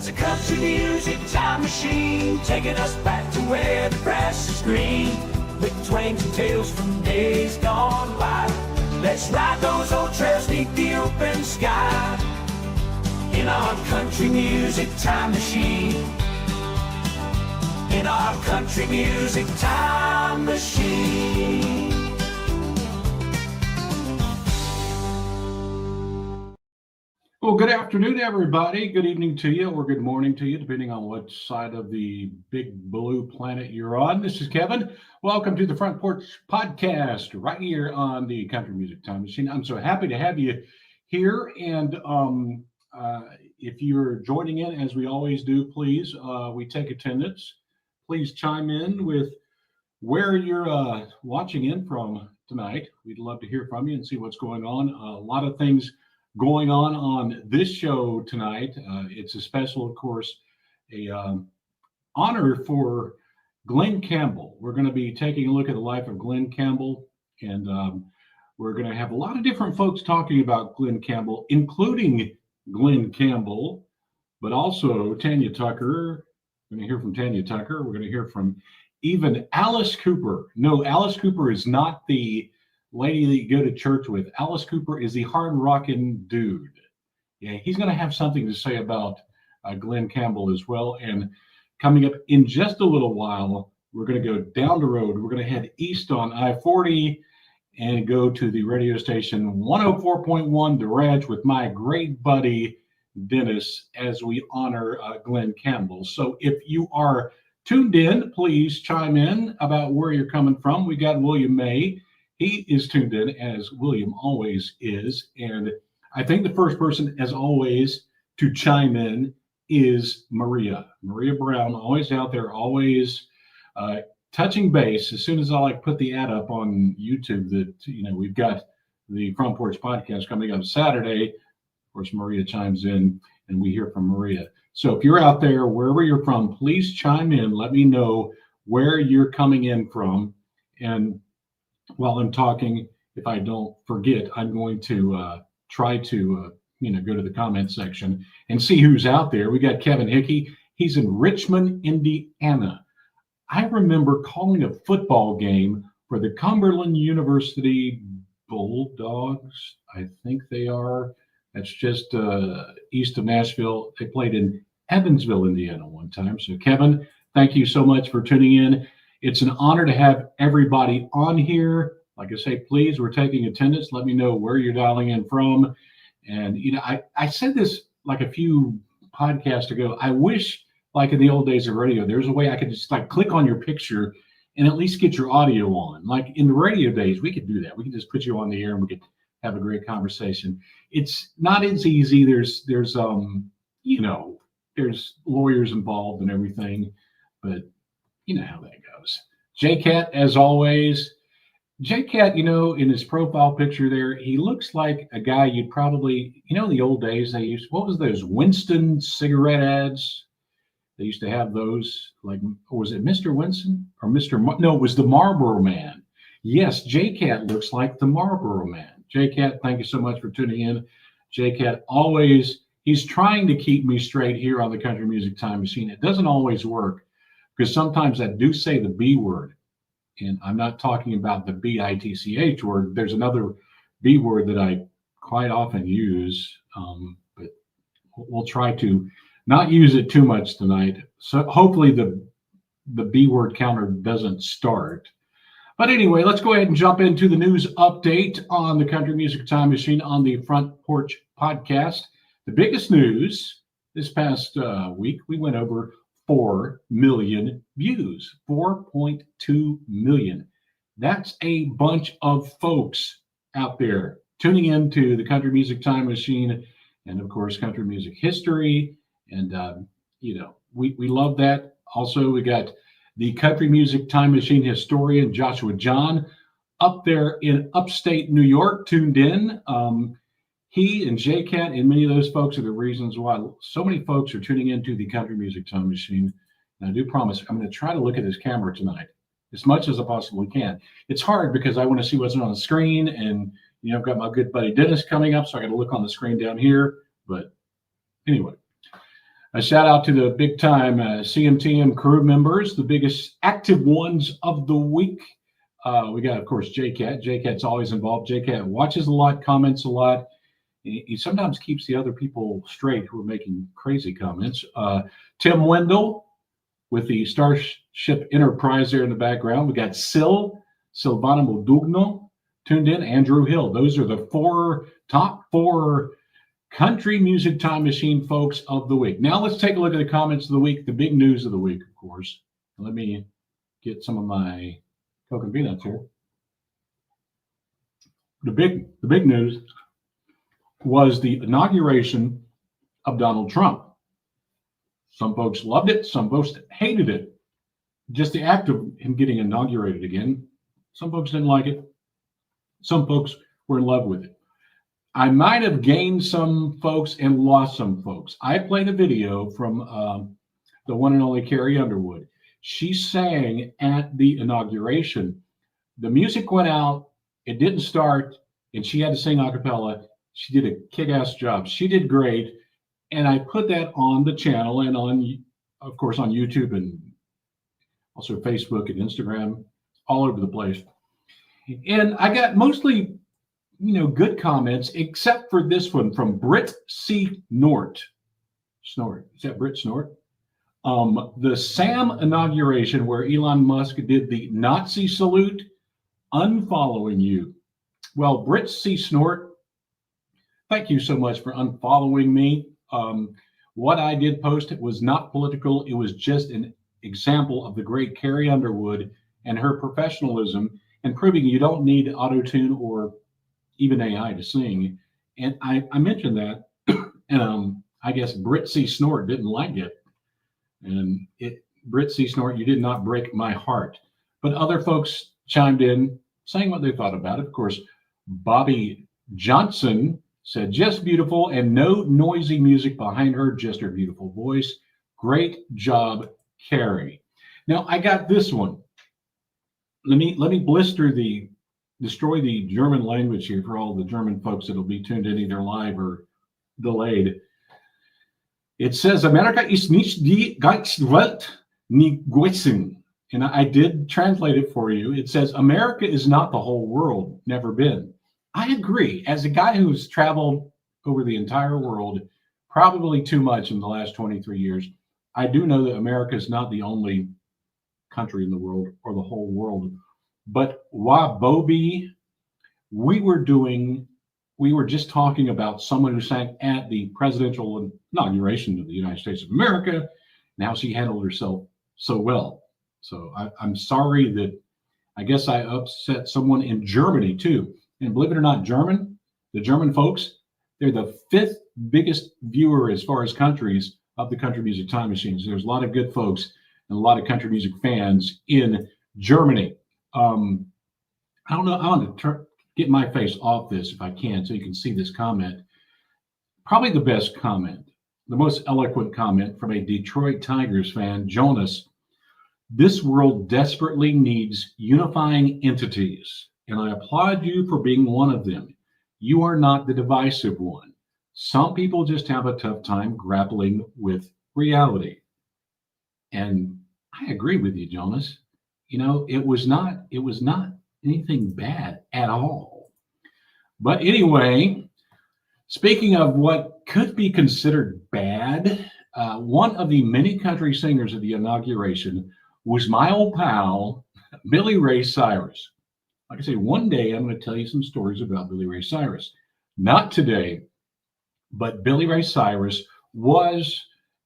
it's a country music time machine, taking us back to where the grass is green, with twangs and tales from days gone by. Let's ride those old trails beneath the open sky, in our country music time machine, in our country music time machine. Well, good afternoon, everybody. Good evening to you, or good morning to you, depending on what side of the big blue planet you're on. This is Kevin. Welcome to the Front Porch Podcast, right here on the Country Music Time Machine. I'm so happy to have you here. And if you're joining in, as we always do, please, we take attendance. Please chime in with where you're watching in from tonight. We'd love to hear from you and see what's going on. A lot of things going on this show tonight. It's a special, of course, a honor for Glen Campbell. We're going to be taking a look at the life of Glen Campbell, and we're going to have a lot of different folks talking about Glen Campbell, including Glen Campbell, but also Tanya Tucker. We're going to hear from Tanya Tucker. We're going to hear from even Alice Cooper. No, Alice Cooper is not the lady that you go to church with. Alice Cooper is the hard rockin' dude. Yeah, he's going to have something to say about Glen Campbell as well. And coming up in just a little while, we're going to go down the road. We're going to head east on I-40 and go to the radio station 104.1 The Ranch with my great buddy Dennis as we honor Glen Campbell. So if you are tuned in, please chime in about where you're coming from. We got William May. He is tuned in, as William always is. And I think the first person, as always, to chime in is Maria. Maria Brown, always out there, always touching base. As soon as I put the ad up on YouTube that, we've got the Front Porch Podcast coming up Saturday, of course, Maria chimes in and we hear from Maria. So if you're out there, wherever you're from, please chime in. Let me know where you're coming in from. And while I'm talking, if I don't forget, I'm going to try to, go to the comment section and see who's out there. We got Kevin Hickey. He's in Richmond, Indiana. I remember calling a football game for the Cumberland University Bulldogs. I think they are. That's just east of Nashville. They played in Evansville, Indiana one time. So Kevin, thank you so much for tuning in. It's an honor to have everybody on here. Like I say, please, we're taking attendance. Let me know where you're dialing in from. And, I said this like a few podcasts ago. I wish, like in the old days of radio, there's a way I could just click on your picture and at least get your audio on. Like in the radio days, we could do that. We could just put you on the air and we could have a great conversation. It's not as easy. There's lawyers involved and everything, but you know how that goes. J-Cat, as always. J-Cat, in his profile picture there, he looks like a guy you'd probably, in the old days, they used, what was those Winston cigarette ads? They used to have those, was it Mr. Winston or no, it was the Marlboro Man. Yes, J-Cat looks like the Marlboro Man. J-Cat, thank you so much for tuning in. J-Cat always, he's trying to keep me straight here on the Country Music Time Machine. It doesn't always work, because sometimes I do say the B word, and I'm not talking about the B-I-T-C-H word. There's another B word that I quite often use, but we'll try to not use it too much tonight. So hopefully the B word counter doesn't start. But anyway, let's go ahead and jump into the news update on the Country Music Time Machine on the Front Porch Podcast. The biggest news this past week, we went over 4 million views, 4.2 million. That's a bunch of folks out there tuning into the Country Music Time Machine and, of course, country music history. And, we love that. Also, we got the Country Music Time Machine historian, Joshua John, up there in upstate New York, tuned in. He and J-Cat and many of those folks are the reasons why so many folks are tuning into the Country Music Time Machine. And I do promise I'm going to try to look at this camera tonight as much as I possibly can. It's hard because I want to see what's on the screen, and I've got my good buddy Dennis coming up, so I got to look on the screen down here. But anyway, A shout out to the big time CMTM crew members, the biggest active ones of the week. We got, of course, JCat. JCat's always involved. JCat watches a lot, comments a lot. He sometimes keeps the other people straight who are making crazy comments. Tim Wendell with the Starship Enterprise there in the background. We got Silvana Modugno tuned in, Andrew Hill. Those are the top four country music time machine folks of the week. Now let's take a look at the comments of the week, the big news of the week, of course. Let me get some of my Coke and Peanuts here. The big news was the inauguration of Donald Trump. Some folks loved it, some folks hated it. Just the act of him getting inaugurated again. Some folks didn't like it. Some folks were in love with it. I might have gained some folks and lost some folks. I played a video from the one and only Carrie Underwood. She sang at the inauguration. The music went out, it didn't start, and she had to sing a cappella. She did a kick-ass job. She did great. And I put that on the channel and on, of course, on YouTube and also Facebook and Instagram, all over the place. And I got mostly, good comments, except for this one from Britt C. Snort. Is that Britt Snort? The Sam inauguration where Elon Musk did the Nazi salute, unfollowing you. Well, Britt C. Snort, thank you so much for unfollowing me. What I did post, it was not political. It was just an example of the great Carrie Underwood and her professionalism and proving you don't need auto-tune or even AI to sing. And I mentioned that, and I guess Britt C. Snort didn't like it. And Britt C. Snort, you did not break my heart. But other folks chimed in, saying what they thought about it. Of course, Bobby Johnson said, just beautiful and no noisy music behind her, just her beautiful voice. Great job, Carrie. Now, I got this one. Let me destroy the German language here for all the German folks that'll be tuned in either live or delayed. It says, Amerika ist nicht die ganze Welt, nie gewesen. And I did translate it for you. It says, America is not the whole world, never been. I agree. As a guy who's traveled over the entire world, probably too much in the last 23 years, I do know that America is not the only country in the world or the whole world. But Wabobi, we were just talking about someone who sang at the presidential inauguration of the United States of America and how she handled herself so well. So I'm sorry that I guess I upset someone in Germany too. And believe it or not, the German folks, they're the 5th biggest viewer as far as countries of the Country Music Time Machines. There's a lot of good folks and a lot of country music fans in Germany. I don't know. I want to get my face off this if I can so you can see this comment. Probably the best comment, the most eloquent comment from a Detroit Tigers fan, Jonas. This world desperately needs unifying entities, and I applaud you for being one of them. You are not the divisive one. Some people just have a tough time grappling with reality. And I agree with you, Jonas. It was not anything bad at all. But anyway, speaking of what could be considered bad, one of the many country singers at the inauguration was my old pal, Billy Ray Cyrus. Like I say, one day I'm going to tell you some stories about Billy Ray Cyrus. Not today, but Billy Ray Cyrus was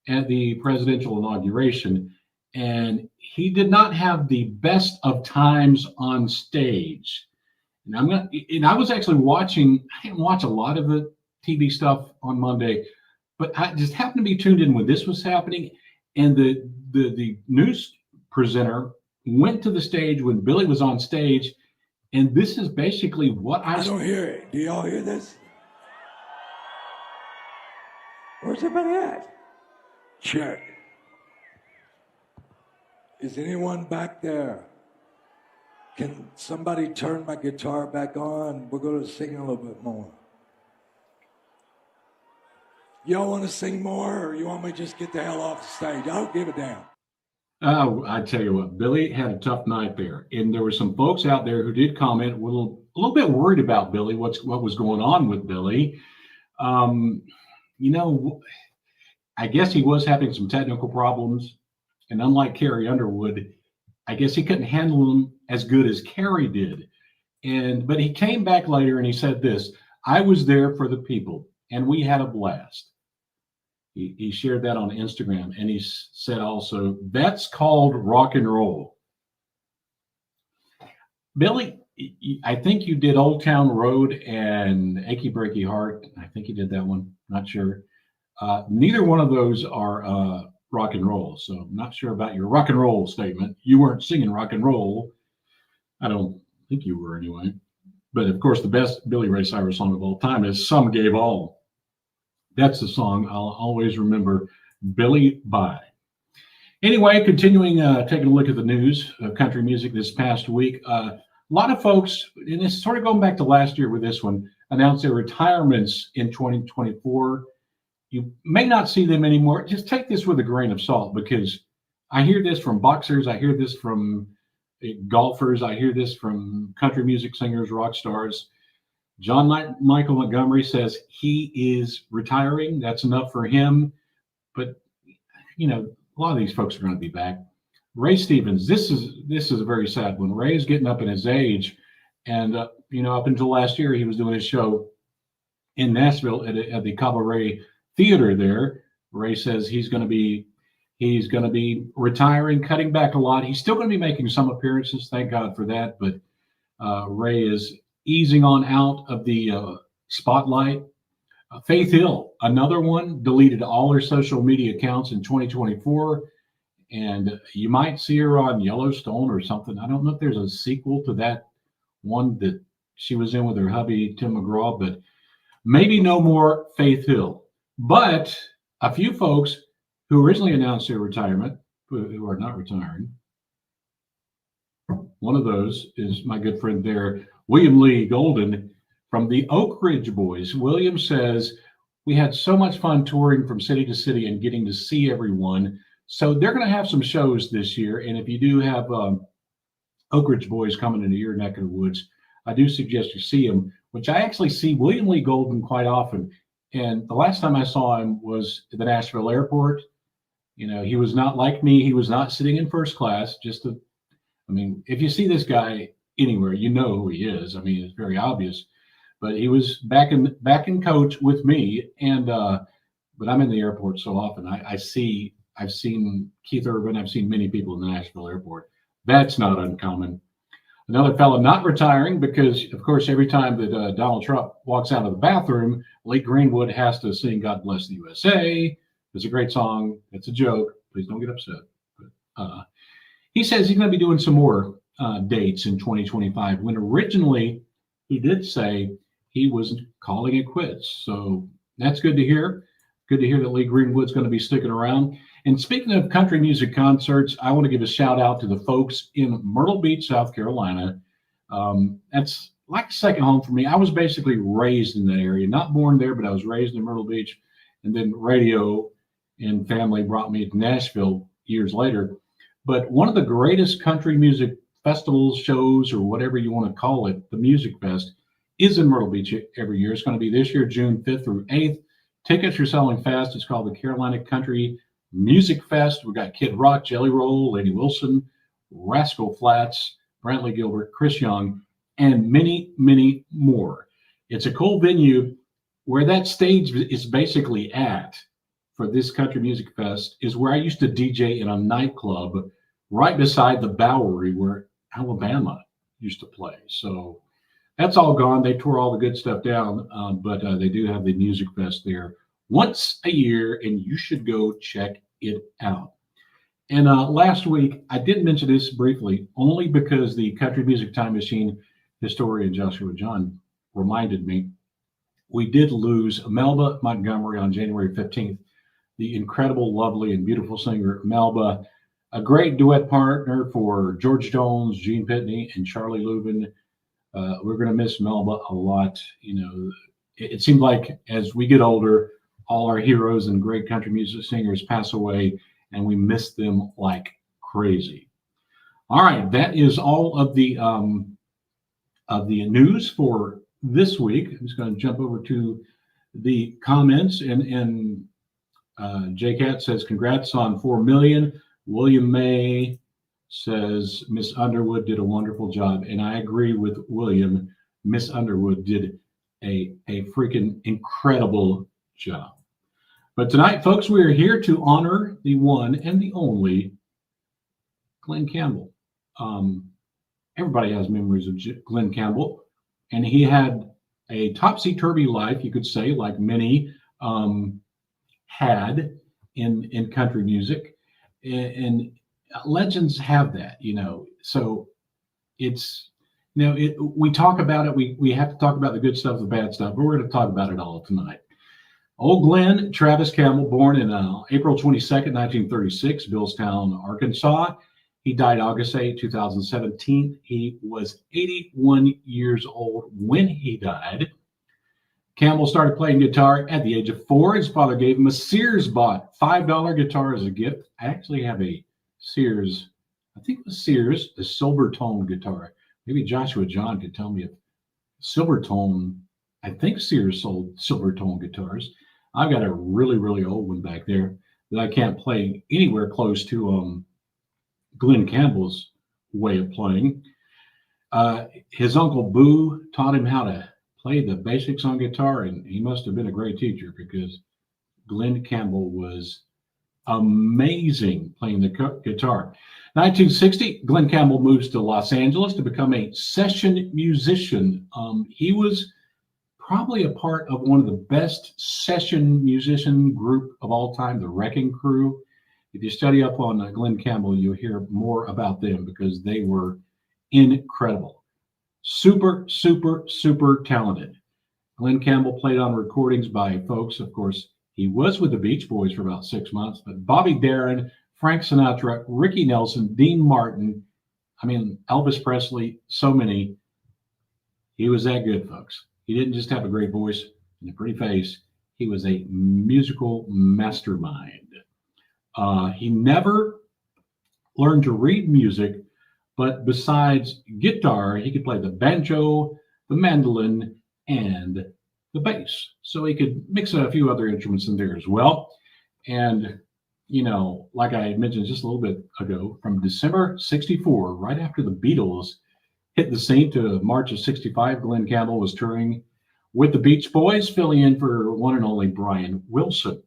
at the presidential inauguration, and he did not have the best of times on stage. And I was actually watching. I didn't watch a lot of the TV stuff on Monday, but I just happened to be tuned in when this was happening, and the news presenter went to the stage when Billy was on stage, and this is basically what I don't hear it. Do y'all hear this? Where's everybody at? Check. Is anyone back there? Can somebody turn my guitar back on? We're going to sing a little bit more. Y'all want to sing more, or you want me to just get the hell off the stage? I don't give a damn. I tell you what, Billy had a tough night there, and there were some folks out there who did comment, were a little bit worried about Billy, what was going on with Billy. Um, you know, I guess he was having some technical problems, and unlike Carrie Underwood, I guess he couldn't handle them as good as Carrie did. But he came back later and he said this: "I was there for the people, and we had a blast." He shared that on Instagram, and he said also, "That's called rock and roll." Billy, I think you did Old Town Road and Achy Breaky Heart. I think you did that one. Not sure. Neither one of those are rock and roll, so I'm not sure about your rock and roll statement. You weren't singing rock and roll. I don't think you were anyway. But of course, the best Billy Ray Cyrus song of all time is "Some Gave All." That's the song I'll always remember Billy by. Anyway, continuing, taking a look at the news of country music this past week. A lot of folks, and it's sort of going back to last year with this one, announced their retirements in 2024. You may not see them anymore. Just take this with a grain of salt, because I hear this from boxers. I hear this from golfers. I hear this from country music singers, rock stars. John Michael Montgomery says he is retiring. That's enough for him. But, you know, a lot of these folks are going to be back. Ray Stevens, this is a very sad one. Ray's getting up in his age. And, you know, up until last year, he was doing his show in Nashville at the Cabaret Theater there. Ray says he's going to be retiring, cutting back a lot. He's still going to be making some appearances. Thank God for that. But Ray is easing on out of the spotlight. Faith Hill, another one, deleted all her social media accounts in 2024. And you might see her on Yellowstone or something. I don't know if there's a sequel to that one that she was in with her hubby, Tim McGraw, but maybe no more Faith Hill. But a few folks who originally announced their retirement, who are not retiring. One of those is my good friend there, William Lee Golden from the Oak Ridge Boys. William says, "We had so much fun touring from city to city and getting to see everyone." So they're going to have some shows this year. And if you do have Oak Ridge Boys coming into your neck of the woods, I do suggest you see them, which I actually see William Lee Golden quite often. And the last time I saw him was at the Nashville airport. You know, he was not like me. He was not sitting in first class. I mean, if you see this guy anywhere, you know who he is. I mean, it's very obvious. But he was back in coach with me, and but I'm in the airport so often. I've seen Keith Urban. I've seen many people in the Nashville airport. That's not uncommon. Another fellow not retiring because, of course, every time that Donald Trump walks out of the bathroom, Lee Greenwood has to sing "God Bless the USA." It's a great song. It's a joke. Please don't get upset. But, he says he's going to be doing some more dates in 2025, when originally he did say he was calling it quits. So that's good to hear. Good to hear that Lee Greenwood's going to be sticking around. And speaking of country music concerts, I want to give a shout out to the folks in Myrtle Beach, South Carolina. That's like a second home for me. I was basically raised in that area, not born there, but I was raised in Myrtle Beach. And then radio and family brought me to Nashville years later. But one of the greatest country music festivals, shows, or whatever you want to call it, the Music Fest, is in Myrtle Beach every year. It's going to be this year, June 5th through 8th. Tickets are selling fast. It's called the Carolina Country Music Fest. We've got Kid Rock, Jelly Roll, Lady Wilson, Rascal Flatts, Brantley Gilbert, Chris Young, and many, many more. It's a cool venue. Where that stage is basically at for this Country Music Fest is where I used to DJ in a nightclub right beside the Bowery where Alabama used to play. So that's all gone. They tore all the good stuff down, but they do have the Music Fest there once a year, and you should go check it out. And last week, I did mention this briefly, only because the Country Music Time Machine historian Joshua John reminded me. We did lose Melba Montgomery on January 15th, the incredible, lovely, and beautiful singer Melba, a great duet partner for George Jones, Gene Pitney, and Charlie Lubin. We're going to miss Melba a lot. You know, it seems like as we get older, all our heroes and great country music singers pass away, and we miss them like crazy. All right, that is all of the news for this week. I'm just going to jump over to the comments, and J Cat says congrats on 4 million. William May says Miss Underwood did a wonderful job, and I agree with William. Miss Underwood did a freaking incredible job. But tonight, folks, we are here to honor the one and the only Glen Campbell. Everybody has memories of Glen Campbell, and he had a topsy-turvy life, you could say, like many had in country music, and legends have that, So it's, we talk about it. We have to talk about the good stuff, the bad stuff, but we're going to talk about it all tonight. Old Glen Travis Campbell, born in April 22nd, 1936, Billstown, Arkansas. He died August 8, 2017. He was 81 years old when he died. Campbell started playing guitar at the age of 4. His father gave him a Sears bought $5 guitar as a gift. I actually have a Sears, I think it was Sears, the Silvertone guitar. Maybe Joshua John could tell me if Silvertone, I think Sears sold Silvertone guitars. I've got a really, really old one back there that I can't play anywhere close to Glen Campbell's way of playing. His uncle Boo taught him how to play the basics on guitar, and he must have been a great teacher because Glen Campbell was amazing playing the guitar. 1960, Glen Campbell moves to Los Angeles to become a session musician. He was probably a part of one of the best session musician group of all time, the Wrecking Crew. If you study up on Glen Campbell, you'll hear more about them because they were incredible. Super, super, super talented. Glen Campbell played on recordings by folks, of course. He was with the Beach Boys for about 6 months, but Bobby Darin, Frank Sinatra, Ricky Nelson, Dean Martin, Elvis Presley, so many. He was that good, folks. He didn't just have a great voice and a pretty face. He was a musical mastermind. He never learned to read music, but besides guitar, he could play the banjo, the mandolin, and the bass. So he could mix a few other instruments in there as well. And, like I mentioned just a little bit ago, from December 64, right after the Beatles hit the scene, to March of 65, Glen Campbell was touring with the Beach Boys, filling in for one and only Brian Wilson.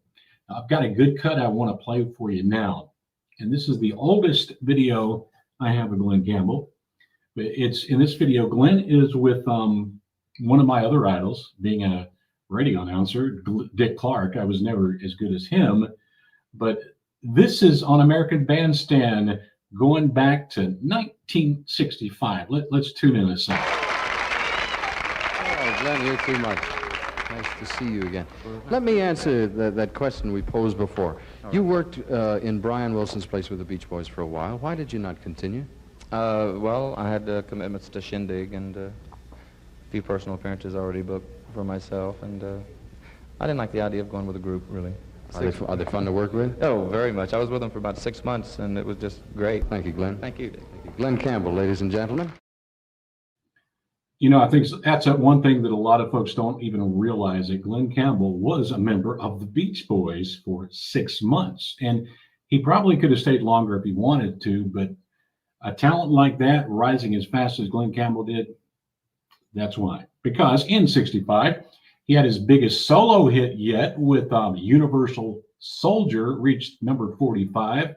Now, I've got a good cut I want to play for you now. And this is the oldest video I have of Glen Campbell. It's in this video, Glen is with one of my other idols, being a radio announcer, Dick Clark. I was never as good as him, but this is on American Bandstand going back to 1965. Let's tune in a second. Oh, Glen, you're too much. Nice to see you again. Let me answer that question we posed before. You worked in Brian Wilson's place with the Beach Boys for a while. Why did you not continue? Well, I had commitments to Shindig and a few personal appearances already booked for myself, and I didn't like the idea of going with a group, really. Are they fun to work with? Oh, very much. I was with them for about 6 months, and it was just great. Thank you, Glen. Thank you. Glen Campbell, ladies and gentlemen. I think that's one thing that a lot of folks don't even realize, that Glen Campbell was a member of the Beach Boys for 6 months. And he probably could have stayed longer if he wanted to, but a talent like that, rising as fast as Glen Campbell did, that's why. Because in 65, he had his biggest solo hit yet with Universal Soldier, reached number 45.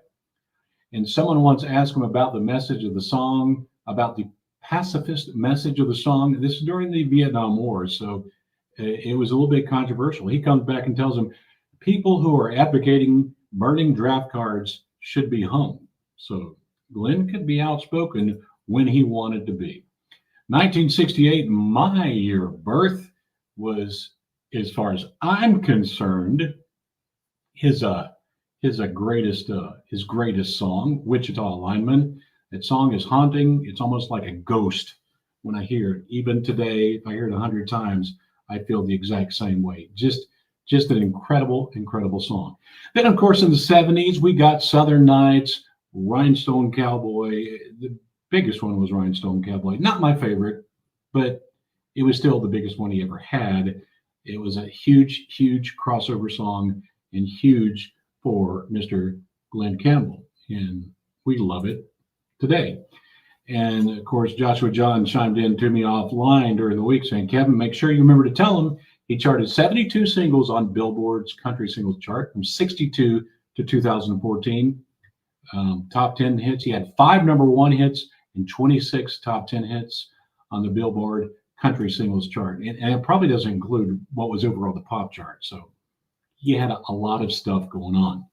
And someone once asked him about the message of the song, about the pacifist message of the song. This is during the Vietnam War, so it was a little bit controversial. He comes back and tells him, people who are advocating burning draft cards should be hung. So Glen could be outspoken when he wanted to be. 1968, my year of birth, was, as far as I'm concerned, his greatest song, Wichita Lineman. That song is haunting. It's almost like a ghost when I hear it. Even today, if I hear it 100 times, I feel the exact same way. Just Just an incredible, incredible song. Then, of course, in the 70s, we got Southern Nights, Rhinestone Cowboy. The biggest one was Rhinestone Cowboy. Not my favorite, but it was still the biggest one he ever had. It was a huge, huge crossover song and huge for Mr. Glen Campbell. And we love it today. And of course, Joshua John chimed in to me offline during the week saying, Kevin, make sure you remember to tell him he charted 72 singles on Billboard's country singles chart from 62 to 2014. Top 10 hits. He had 5 #1 hits and 26 top 10 hits on the Billboard country singles chart. And it probably doesn't include what was over on the pop chart. So he had a lot of stuff going on.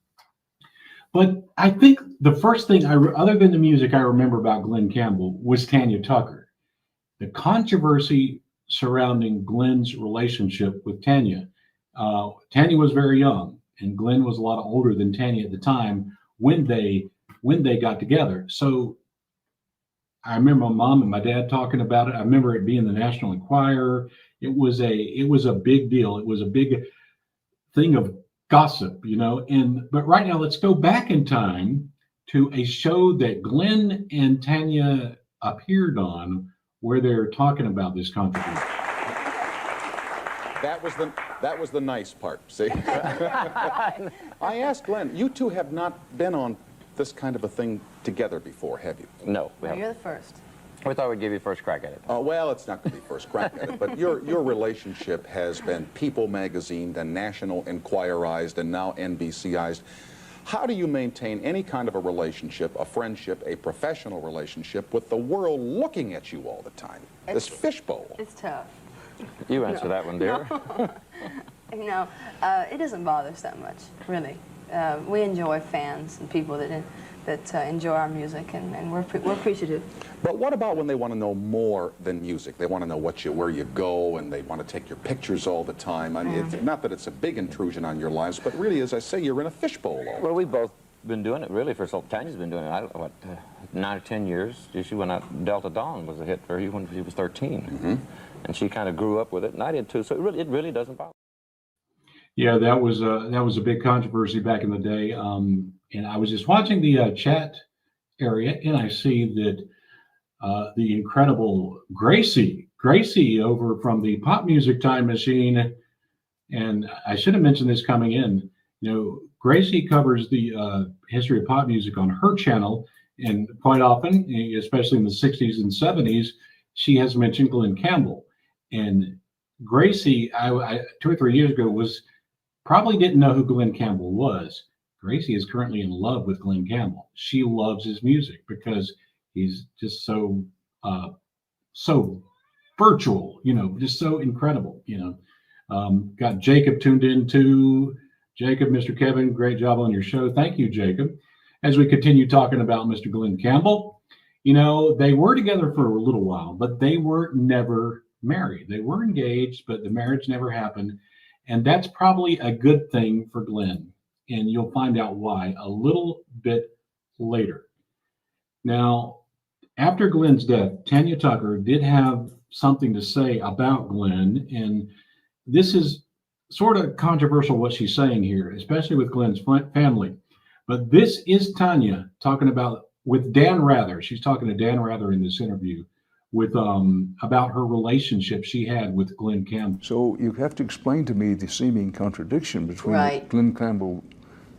But I think the first thing, other than the music, I remember about Glen Campbell was Tanya Tucker. The controversy surrounding Glen's relationship with Tanya. Tanya was very young, and Glen was a lot older than Tanya at the time when they got together. So I remember my mom and my dad talking about it. I remember it being the National Enquirer. It was a big deal. It was a big thing of gossip, but right now let's go back in time to a show that Glen and Tanya appeared on where they're talking about this controversy. That was the nice part, see? I asked Glen, you two have not been on this kind of a thing together before, have you? No. Well, you're the first. We thought we'd give you first crack at it. Well, it's not going to be first crack at it, but your relationship has been People magazined and National Enquirized and now NBCized. How do you maintain any kind of a relationship, a friendship, a professional relationship with the world looking at you all the time? This fishbowl. It's tough. You answer that one, dear. It doesn't bother us that much, really. We enjoy fans and people that enjoy our music, and we're appreciative. But what about when they want to know more than music? They want to know where you go, and they want to take your pictures all the time. I mean, it's not that it's a big intrusion on your lives, but really, as I say, you're in a fishbowl all the time. Well, we've both been doing it, really, for so Tanya's been doing it, 9 or 10 years. She went out, Delta Dawn was a hit for her when she was 13. Mm-hmm. And she kind of grew up with it, and I did too, so it really doesn't bother. Yeah, that was a big controversy back in the day. And I was just watching the chat area, and I see that the incredible Gracie over from the Pop Music Time Machine, and I should have mentioned this coming in. Gracie covers the history of pop music on her channel, and quite often, especially in the 60s and 70s, she has mentioned Glen Campbell. And Gracie, I 2 or 3 years ago, probably didn't know who Glen Campbell was. Gracie is currently in love with Glen Campbell. She loves his music because he's just so virtual, just so incredible, Got Jacob tuned in too. Jacob, Mr. Kevin, great job on your show. Thank you, Jacob. As we continue talking about Mr. Glen Campbell, they were together for a little while, but they were never married. They were engaged, but the marriage never happened. And that's probably a good thing for Glen. And you'll find out why a little bit later. Now, after Glen's death, Tanya Tucker did have something to say about Glen. And this is sort of controversial what she's saying here, especially with Glen's family. But this is Tanya talking with Dan Rather. She's talking to Dan Rather in this interview with about her relationship she had with Glen Campbell. So you have to explain to me the seeming contradiction between Right. Glen Campbell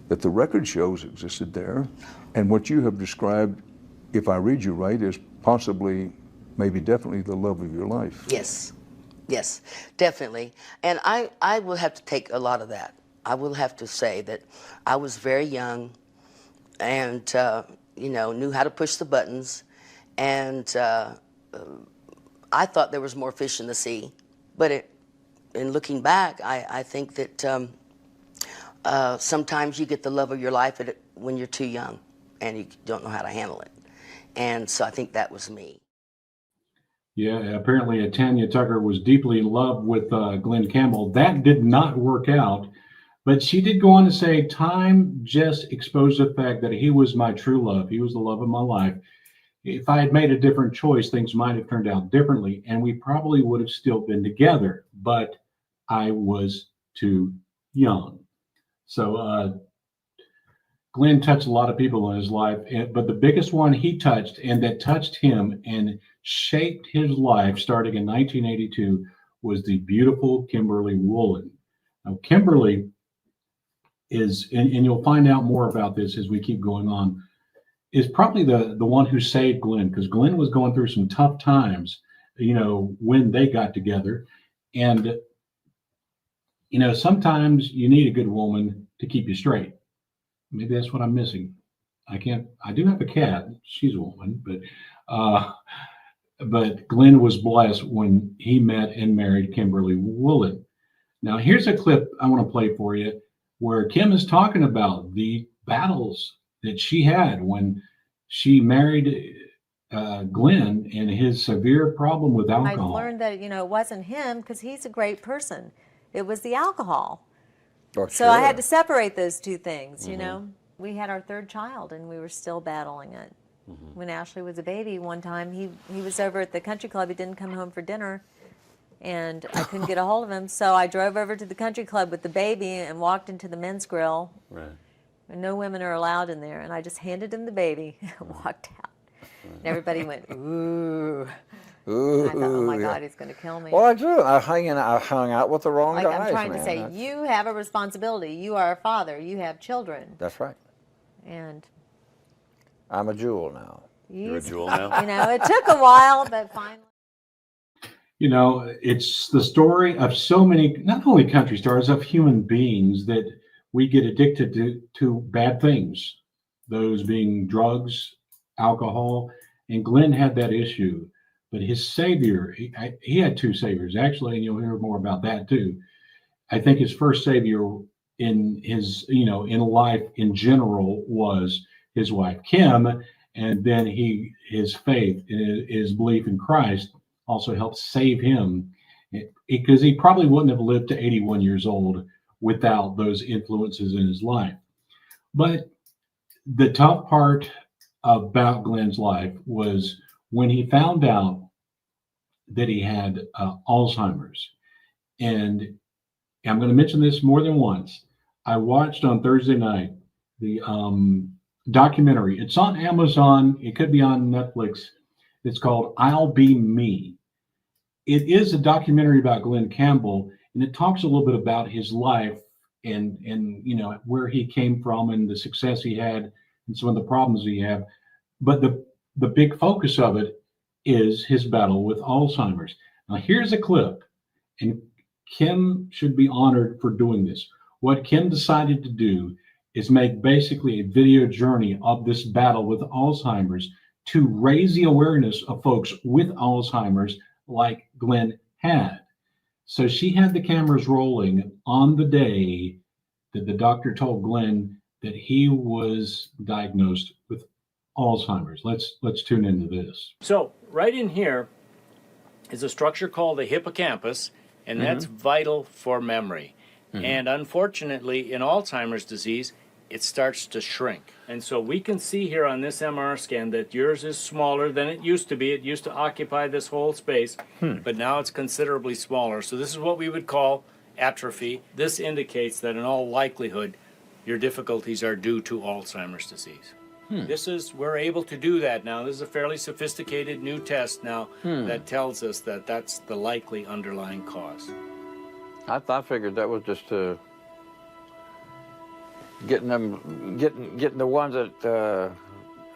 that the record shows existed there and what you have described, if I read you right, as possibly, maybe definitely the love of your life. Yes, definitely. And I will have to take a lot of that. I will have to say that I was very young and, knew how to push the buttons. And I thought there was more fish in the sea. But in looking back, I think that sometimes you get the love of your life when you're too young and you don't know how to handle it. And so I think that was me. Yeah, apparently Tanya Tucker was deeply in love with Glen Campbell. That did not work out, but she did go on to say, time just exposed the fact that he was my true love. He was the love of my life. If I had made a different choice, things might have turned out differently, and we probably would have still been together, but I was too young. So Glen touched a lot of people in his life, but the biggest one he touched and that touched him and shaped his life starting in 1982 was the beautiful Kimberly Woolen. Now, Kimberly is, and you'll find out more about this as we keep going on, is probably the one who saved Glen, because Glen was going through some tough times, when they got together. And, sometimes you need a good woman to keep you straight. Maybe that's what I'm missing. I do have a cat. She's a woman, but Glen was blessed when he met and married Kimberly Woolen. Now, here's a clip I want to play for you where Kim is talking about the battles that she had when she married Glen and his severe problem with alcohol. I learned that, it wasn't him because he's a great person. It was the alcohol. Oh, so sure. I had to separate those two things, We had our third child and we were still battling it. When Ashley was a baby, one time he was over at the country club. He didn't come home for dinner. And I couldn't get a hold of him, so I drove over to the country club with the baby and walked into the men's grill. Right. And no women are allowed in there. And I just handed him the baby and walked out. And everybody went, ooh. Ooh, I thought, oh my yeah. God, he's going to kill me. Well, I do. I hung out with the wrong like guys, I'm trying man. to say, you have a responsibility. You are a father. You have children. That's right. And I'm a jewel now. You're a jewel now? It took a while, but finally. It's the story of so many, not only country stars, of human beings that we get addicted to bad things, those being drugs, alcohol, and Glen had that issue. But his savior, he had two saviors, actually, and you'll hear more about that too. I think his first savior in his, in life in general was his wife, Kim, and then his faith, his belief in Christ also helped save him, because he probably wouldn't have lived to 81 years old without those influences in his life. But the tough part about Glen's life was when he found out that he had Alzheimer's. And I'm going to mention this more than once. I watched on Thursday night the documentary. It's on Amazon. It could be on Netflix. It's called I'll Be Me. It is a documentary about Glen Campbell, and it talks a little bit about his life and where he came from and the success he had and some of the problems he had. But the big focus of it is his battle with Alzheimer's. Now, here's a clip, and Kim should be honored for doing this. What Kim decided to do is make basically a video journey of this battle with Alzheimer's to raise the awareness of folks with Alzheimer's like Glen had. So she had the cameras rolling on the day that the doctor told Glen that he was diagnosed with Alzheimer's. Let's tune into this. So right in here is a structure called the hippocampus, and that's vital for memory. And unfortunately, in Alzheimer's disease, it starts to shrink. And so we can see here on this MR scan that yours is smaller than it used to be. It used to occupy this whole space, but now it's considerably smaller. So this is what we would call atrophy. This indicates that in all likelihood, your difficulties are due to Alzheimer's disease. We're able to do that now. This is a fairly sophisticated new test now that tells us that that's the likely underlying cause. I figured that was just getting the ones that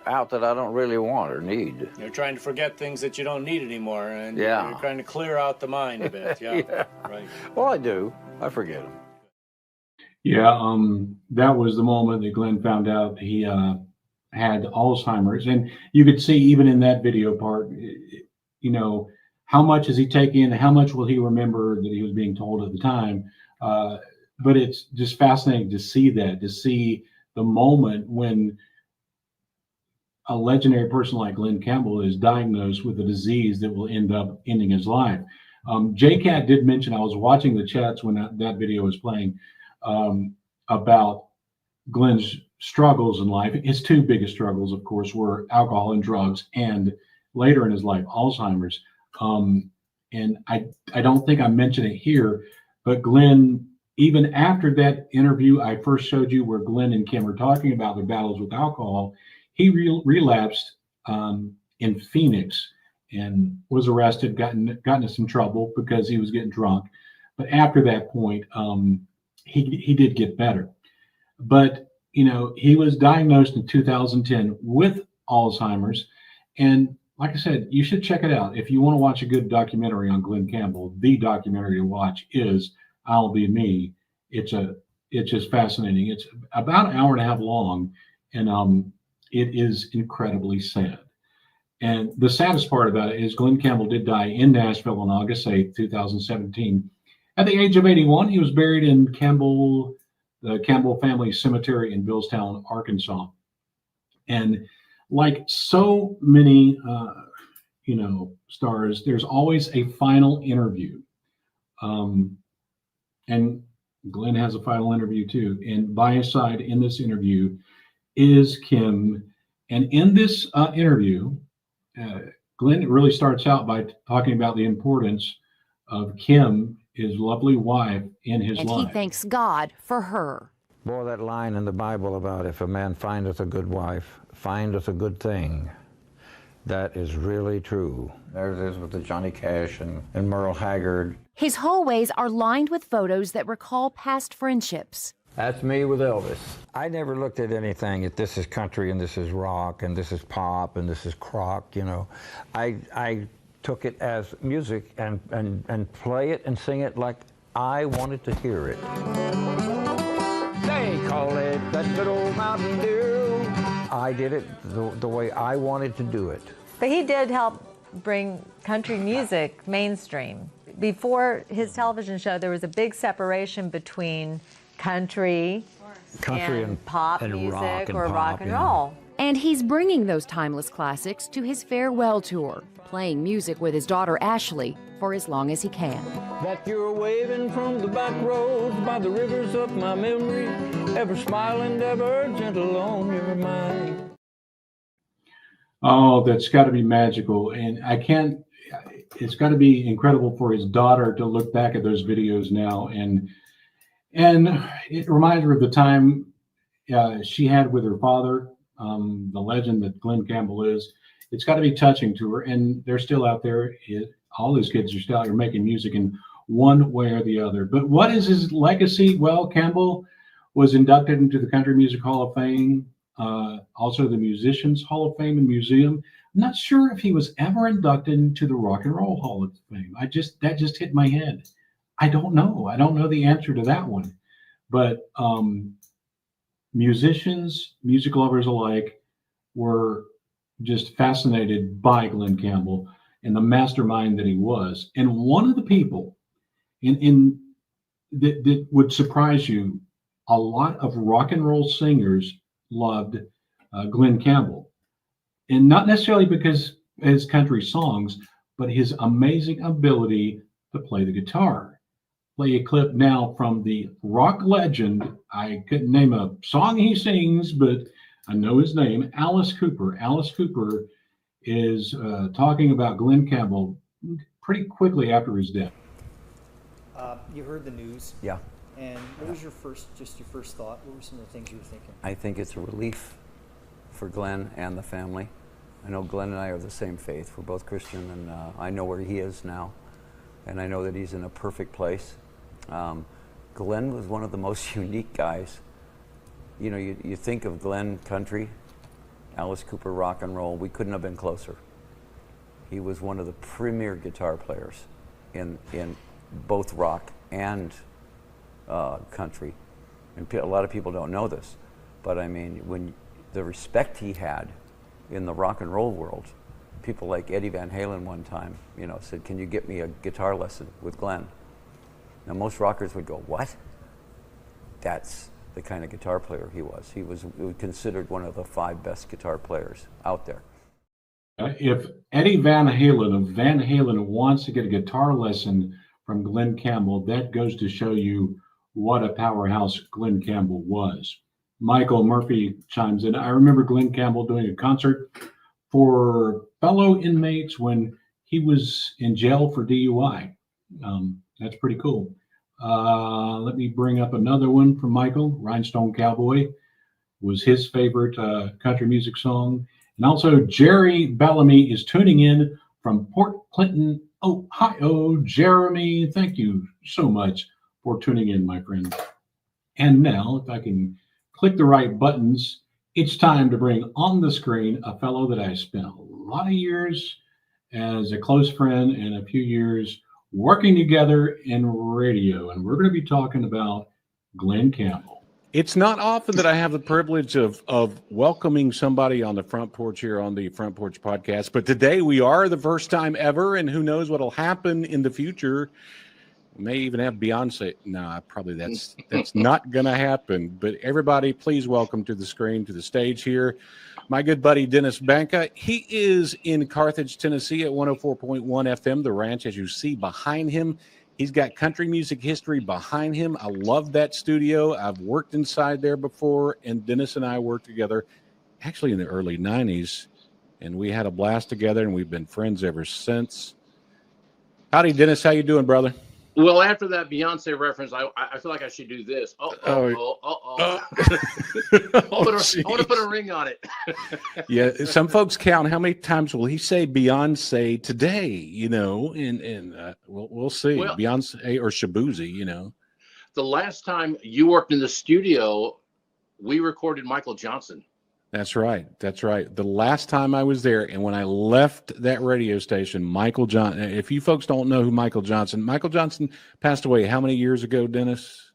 out that I don't really want or need. You're trying to forget things that you don't need anymore, and Yeah. you're trying to clear out the mind a bit. Yeah, Yeah. right. Well, I do. I forget them. Yeah, that was the moment that Glen found out he had Alzheimer's. And you could see even in that video part, how much is he taking, how much will he remember that he was being told at the time. But it's just fascinating to see that, to see the moment when a legendary person like Glen Campbell is diagnosed with a disease that will end up ending his life. JCat did mention, I was watching the chats when that video was playing, about Glen's struggles in life. His two biggest struggles, of course, were alcohol and drugs, and later in his life, Alzheimer's. And I don't think I mentioned it here, but Glen, even after that interview I first showed you where Glenn and Kim are talking about their battles with alcohol, he relapsed in Phoenix and was arrested, gotten into some trouble because he was getting drunk. But after that point, he did get better. But, you know, he was diagnosed in 2010 with Alzheimer's. And like I said, you should check it out. If you want to watch a good documentary on Glen Campbell, the documentary to watch is I'll Be Me. It's just fascinating. It's about an hour and a half long, and it is incredibly sad. And the saddest part about it is Glen Campbell did die in Nashville on August 8th, 2017. At the age of 81, he was buried in the Campbell family cemetery in Billstown, Arkansas. And like so many, stars, there's always a final interview. And Glenn has a final interview too. And by his side in this interview is Kim. And in this interview, Glenn really starts out by talking about the importance of Kim, his lovely wife, in his life. And he thanks God for her. Boy, that line in the Bible about if a man findeth a good wife, findeth a good thing, that is really true. There it is with the Johnny Cash and Merle Haggard. His hallways are lined with photos that recall past friendships. That's me with Elvis. I never looked at anything at this is country and this is rock and this is pop and this is crock, you know. I took it as music and play it and sing it like I wanted to hear it. They call it that good old Mountain Dew. I did it the way I wanted to do it. But he did help bring country music mainstream. Before his television show, there was a big separation between country and pop and music rock or and rock pop, and yeah. roll. And he's bringing those timeless classics to his farewell tour, playing music with his daughter Ashley for as long as he can. That you're waving from the back roads by the rivers of my memory, ever smiling, ever gentle on your mind. Oh, that's got to be magical. And it's got to be incredible for his daughter to look back at those videos now. And it reminds her of the time she had with her father, the legend that Glen Campbell is. It's got to be touching to her. And they're still out there. All his kids are still out here making music in one way or the other. But what is his legacy? Well, Campbell was inducted into the Country Music Hall of Fame, also the Musicians Hall of Fame and Museum. I'm not sure if he was ever inducted into the Rock and Roll Hall of Fame. That just hit my head. I don't know. I don't know the answer to that one. But musicians, music lovers alike, were just fascinated by Glen Campbell and the mastermind that he was. And one of the people that would surprise you, a lot of rock and roll singers loved Glen Campbell. And not necessarily because of his country songs, but his amazing ability to play the guitar. Play a clip now from the rock legend. I couldn't name a song he sings, but I know his name, Alice Cooper. Alice Cooper is talking about Glen Campbell pretty quickly after his death. You heard the news. Yeah. And what was your first thought? What were some of the things you were thinking? I think it's a relief for Glen and the family. I know Glen and I are the same faith. We're both Christian, and I know where he is now, and I know that he's in a perfect place. Glen was one of the most unique guys. You know, you think of Glen country, Alice Cooper rock and roll. We couldn't have been closer. He was one of the premier guitar players in both rock and country. And a lot of people don't know this, but I mean, when the respect he had in the rock and roll world, people like Eddie Van Halen one time, you know, said, "Can you get me a guitar lesson with Glen?" Now most rockers would go, "What?" That's the kind of guitar player he was. He was considered one of the 5 best guitar players out there. If Eddie Van Halen of Van Halen wants to get a guitar lesson from Glen Campbell, that goes to show you what a powerhouse Glen Campbell was. Michael Murphy chimes in. I remember Glen Campbell doing a concert for fellow inmates when he was in jail for DUI. That's pretty cool. Let me bring up another one from Michael. Rhinestone Cowboy was his favorite country music song. And also Jerry Bellamy is tuning in from Port Clinton, Ohio. Jeremy, thank you so much for tuning in, my friend. And now, if I can click the right buttons, it's time to bring on the screen a fellow that I spent a lot of years as a close friend and a few years working together in radio. And we're going to be talking about Glen Campbell. It's not often that I have the privilege of welcoming somebody on the front porch here on the Front Porch Podcast, but today we are the first time ever, and who knows what'll happen in the future. We may even have Beyonce. No, probably that's not going to happen. But everybody, please welcome to the screen, to the stage here, my good buddy Dennis Banca. He is in Carthage, Tennessee at 104.1 FM, The Ranch, as you see behind him. He's got country music history behind him. I love that studio. I've worked inside there before, and Dennis and I worked together actually in the early 90s, and we had a blast together, and we've been friends ever since. Howdy, Dennis. How you doing, brother? Well, after that Beyonce reference, I feel like I should do this. I want to put a ring on it. Yeah, some folks count how many times will he say Beyonce today, you know, and we'll see. Well, Beyonce or Shabuzi, you know. The last time you worked in the studio, we recorded Michael Johnson. That's right. That's right. The last time I was there, and when I left that radio station, Michael Johnson, if you folks don't know who Michael Johnson passed away how many years ago, Dennis?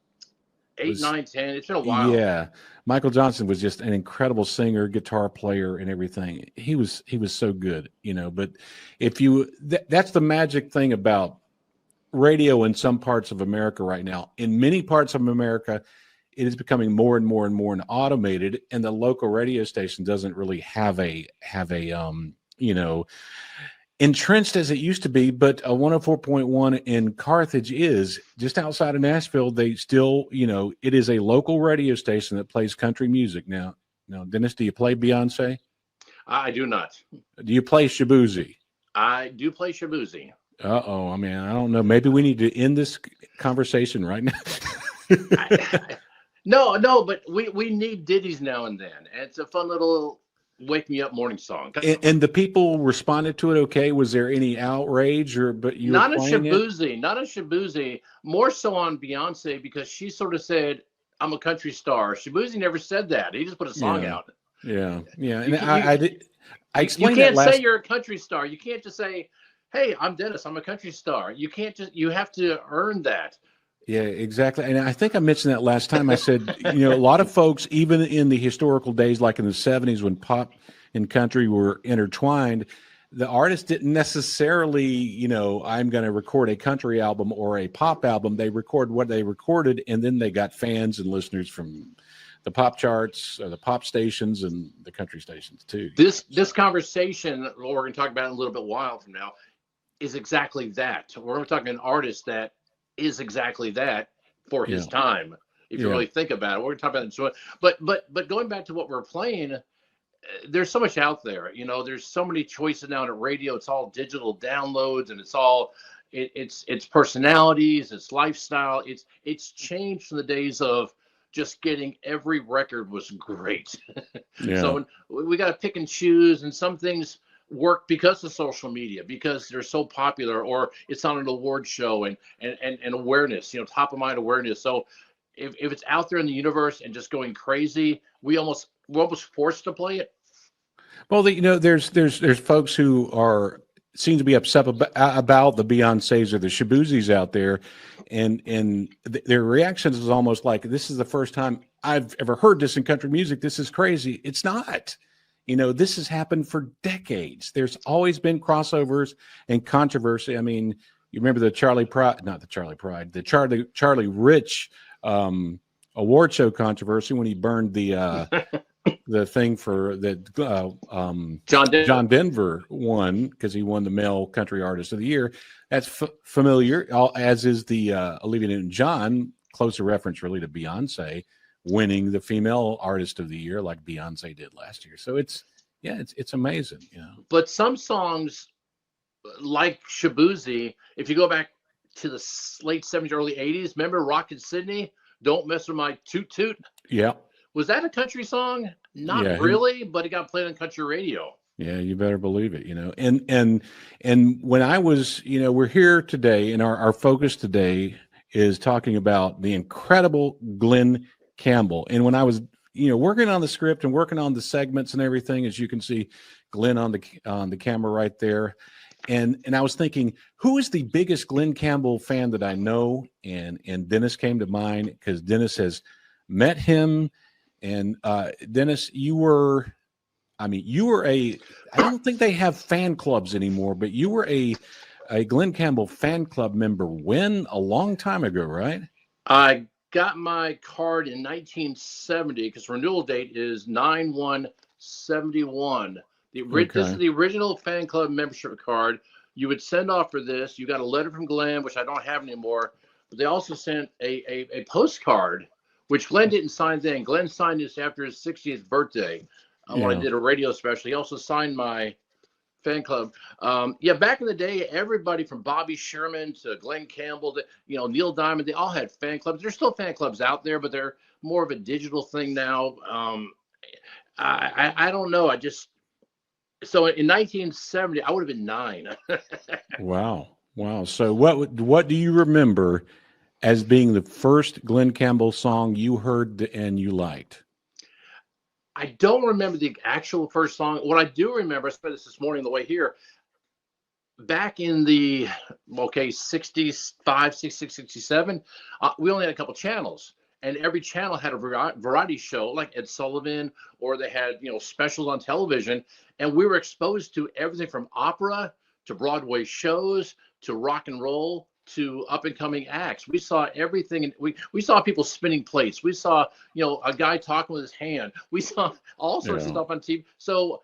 8, 9, 10. It's been a while. Yeah. Michael Johnson was just an incredible singer, guitar player, and everything. He was so good, you know, but that's the magic thing about radio in some parts of America right now. In many parts of America, it is becoming more and more and more automated, and the local radio station doesn't really have a you know, entrenched as it used to be. But a 104.1 in Carthage is just outside of Nashville. They still, you know, it is a local radio station that plays country music. Now, Dennis, do you play Beyonce? I do not. Do you play Shabuzi? I do play Shabuzi. I mean, I don't know. Maybe we need to end this conversation right now. No, but we need ditties now and then. And it's a fun little wake me up morning song. And the people responded to it okay? Was there any outrage not a Shabuzi, more so on Beyonce, because she sort of said, I'm a country star. Shabuzi never said that. He just put a song out. Yeah. And I explained you can't that say you're a country star. You can't just say, hey, I'm Dennis, I'm a country star. You have to earn that. Yeah, exactly. And I think I mentioned that last time. I said, you know, a lot of folks, even in the historical days, like in the 70s when pop and country were intertwined, the artist didn't necessarily, you know, I'm going to record a country album or a pop album. They record what they recorded, and then they got fans and listeners from the pop charts or the pop stations and the country stations too. This conversation, what we're going to talk about in a little bit while from now, is exactly that. We're going to talk about an artist that is exactly that for his time. If you really think about it, we're going to talk about it. But going back to what we're playing, there's so much out there. You know, there's so many choices now at radio. It's all digital downloads, and it's all it's personalities, it's lifestyle. It's changed from the days of just getting every record was great. So we got to pick and choose, and some things work because of social media, because they're so popular, or it's on an award show and awareness, you know, top of mind awareness. So if it's out there in the universe and just going crazy, we're almost forced to play it. Well, you know, there's folks who seem to be upset about the Beyoncés or the Shabuzis out there, and their reactions is almost like, this is the first time I've ever heard this in country music. This is crazy. It's not. You know, this has happened for decades. There's always been crossovers and controversy. I mean, you remember the Charlie Rich award show controversy when he burned the thing for that John Denver won because he won the Male Country Artist of the Year. That's familiar, as is the Olivia Newton-John, closer reference really to Beyonce winning the Female Artist of the Year like Beyonce did last year. So it's amazing, you know. But some songs like Shabuzi, if you go back to the late 70s, early 80s. Remember Rockin' Sydney? Don't mess with my toot toot. Yeah. Was that a country song? Not Yeah, really, but it got played on country radio. Yeah, you better believe it, And when I was, we're here today, and our focus today is talking about the incredible Glen Campbell. And when I was, working on the script and working on the segments and everything, as you can see Glen on the camera right there. And I was thinking, who is the biggest Glen Campbell fan that I know? And Dennis came to mind, because Dennis has met him. And Dennis, you were I don't think they have fan clubs anymore, but you were a Glen Campbell fan club member a long time ago, right? I got my card in 1970 because renewal date is 9/1/71. This is the original fan club membership card. You would send off for this. You got a letter from Glen, which I don't have anymore, but they also sent a postcard, which Glen didn't sign then. Glen signed this after his 60th birthday. When I did a radio special. He also signed my fan club. Back in the day, everybody from Bobby Sherman to Glen Campbell, Neil Diamond, they all had fan clubs. There's still fan clubs out there, but they're more of a digital thing now. I don't know. So in 1970, I would have been 9. Wow. So what do you remember as being the first Glen Campbell song you heard and you liked? I don't remember the actual first song. What I do remember, I said this morning on the way here, back in the 65, 66, 67, we only had a couple channels, and every channel had a variety show like Ed Sullivan, or they had specials on television, and we were exposed to everything from opera to Broadway shows to rock and roll to up and coming acts. We saw everything, and we saw people spinning plates. We saw a guy talking with his hand. We saw all sorts of stuff on TV. So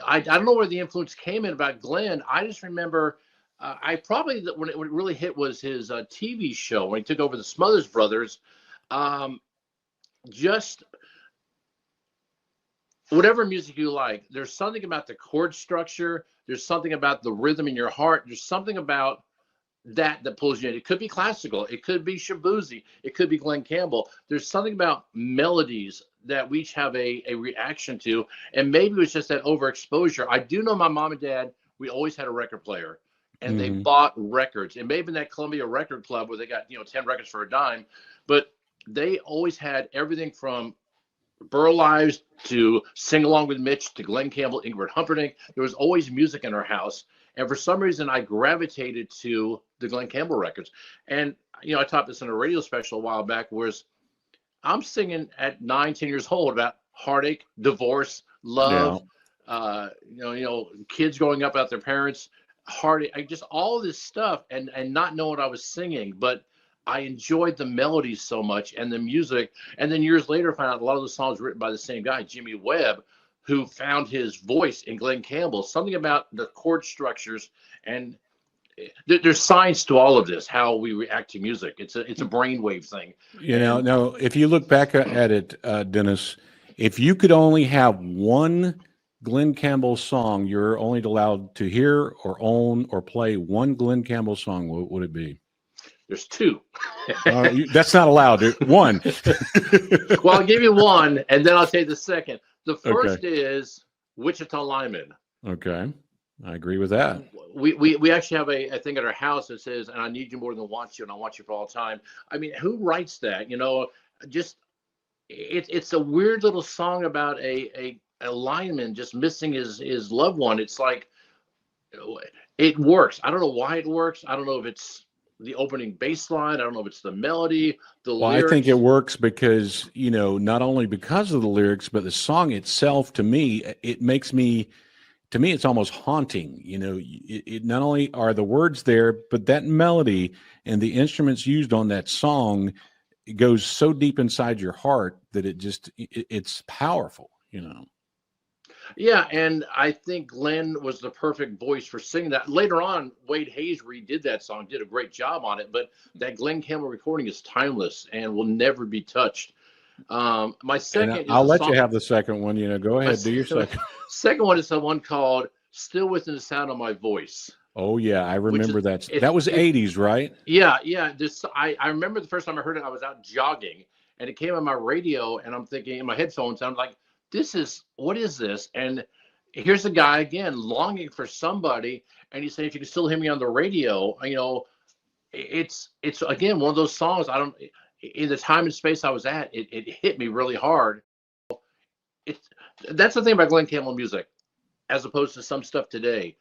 I don't know where the influence came in about Glen. I just remember when it really hit was his TV show when he took over the Smothers Brothers. Just whatever music you like, there's something about the chord structure. There's something about the rhythm in your heart. There's something about that pulls you in. It could be classical, it could be Shabuzi, it could be Glen Campbell. There's something about melodies that we each have a reaction to, and maybe it was just that overexposure. I do know my mom and dad, we always had a record player, and they bought records. It may have been that Columbia Record Club where they got 10 records for a dime, but they always had everything from Burl Ives to Sing Along with Mitch to Glen Campbell, Ingrid Humperdinck. There was always music in our house. And for some reason, I gravitated to the Glen Campbell records. And, I taught this in a radio special a while back, whereas I'm singing at 9, 10 years old about heartache, divorce, love, kids growing up without their parents, heartache, just all this stuff, and not knowing what I was singing. But I enjoyed the melodies so much and the music. And then years later, I found out a lot of the songs were written by the same guy, Jimmy Webb, who found his voice in Glen Campbell. Something about the chord structures, and there's science to all of this, how we react to music. It's a brainwave thing. Now, if you look back at it, Dennis, if you could only have one Glen Campbell song you're only allowed to hear or own or play, one Glen Campbell song, what would it be? There's 2. That's not allowed. One. Well, I'll give you one, and then I'll tell you the second. The first is Wichita Lineman. Okay, I agree with that. We actually have a thing at our house that says, "And I need you more than want you, and I want you for all time." I mean, who writes that? It's a weird little song about a lineman just missing his loved one. It's like it works. I don't know why it works. I don't know if it's the opening bass line. I don't know if it's the melody, the lyrics. I think it works because, not only because of the lyrics, but the song itself, to me, it's almost haunting. It not only are the words there, but that melody and the instruments used on that song, it goes so deep inside your heart that it's powerful, Yeah, and I think Glen was the perfect voice for singing that. Later on, Wade Hayes redid that song, did a great job on it, but that Glen Campbell recording is timeless and will never be touched. My second I'll let you have the second one. Go ahead, do your second. Second one is the one called Still Within the Sound of My Voice. Oh yeah, I remember that. it, That was it, 80s, right? yeah. This I remember the first time I heard it. I was out jogging, and it came on my radio, and I'm thinking in my headphones. I'm like, what is this? And here's a guy again longing for somebody, and he's saying, if you can still hear me on the radio, it's again one of those songs. I don't in the time and space I was at, it hit me really hard. It's That's the thing about Glen Campbell music, as opposed to some stuff today.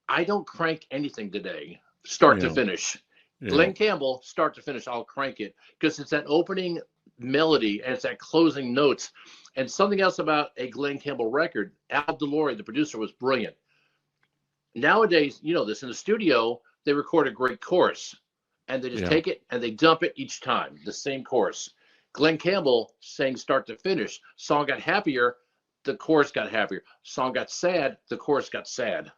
I don't crank anything today, start to Yeah. finish. Yeah. Glen Campbell, start to finish, I'll crank it because it's that opening melody and it's that closing notes. And something else about a Glen Campbell record, Al DeLory, the producer, was brilliant. Nowadays, you know this, in the studio, they record a great chorus and they just Yeah. take it and they dump it each time, the same chorus. Glen Campbell sang start to finish. Song got happier, the chorus got happier. Song got sad, the chorus got sad.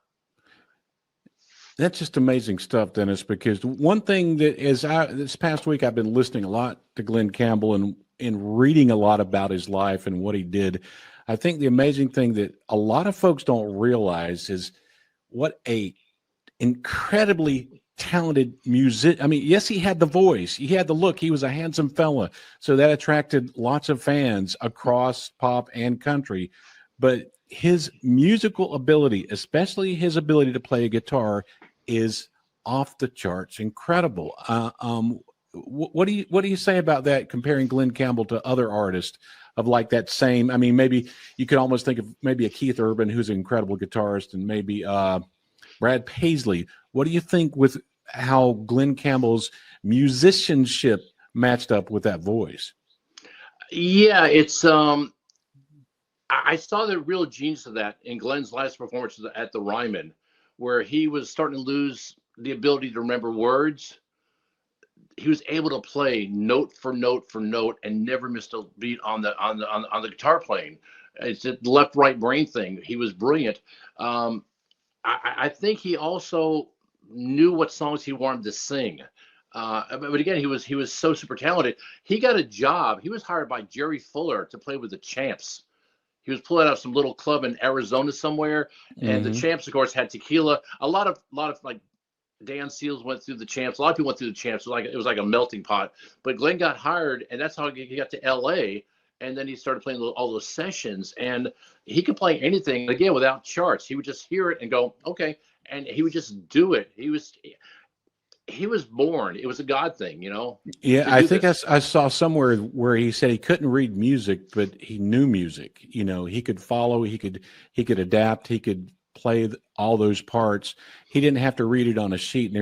That's just amazing stuff, Dennis, because one thing that is this past week I've been listening a lot to Glen Campbell and reading a lot about his life and what he did. I think the amazing thing that a lot of folks don't realize is what a incredibly talented music. I mean, yes, he had the voice, he had the look, he was a handsome fella, so that attracted lots of fans across pop and country. But his musical ability, especially his ability to play a guitar, is off the charts incredible. What do you say about that, comparing Glen Campbell to other artists of like that same? I mean, maybe you could almost think of maybe a Keith Urban, who's an incredible guitarist, and maybe Brad Paisley. What do you think with how Glen Campbell's musicianship matched up with that voice? Yeah, it's I saw the real genius of that in Glenn's last performance at the Ryman, where he was starting to lose the ability to remember words. He was able to play note for note for note and never missed a beat on the guitar playing. It's a left right brain thing. He was brilliant. I think he also knew what songs he wanted to sing. But again, he was so super talented. He got a job. He was hired by Jerry Fuller to play with the Champs. He was pulling out of some little club in Arizona somewhere, and the Champs, of course, had tequila. A lot of like Dan Seals went through the Champs. A lot of people went through the Champs. It was like a melting pot. But Glenn got hired, and that's how he got to L.A. And then he started playing all those sessions, and he could play anything again without charts. He would just hear it and go, okay, and he would just do it. He was born. It was a God thing, you know. Yeah, I think I saw somewhere where he said he couldn't read music, but he knew music. You know, he could follow, he could adapt, he could play all those parts. He didn't have to read it on a sheet. And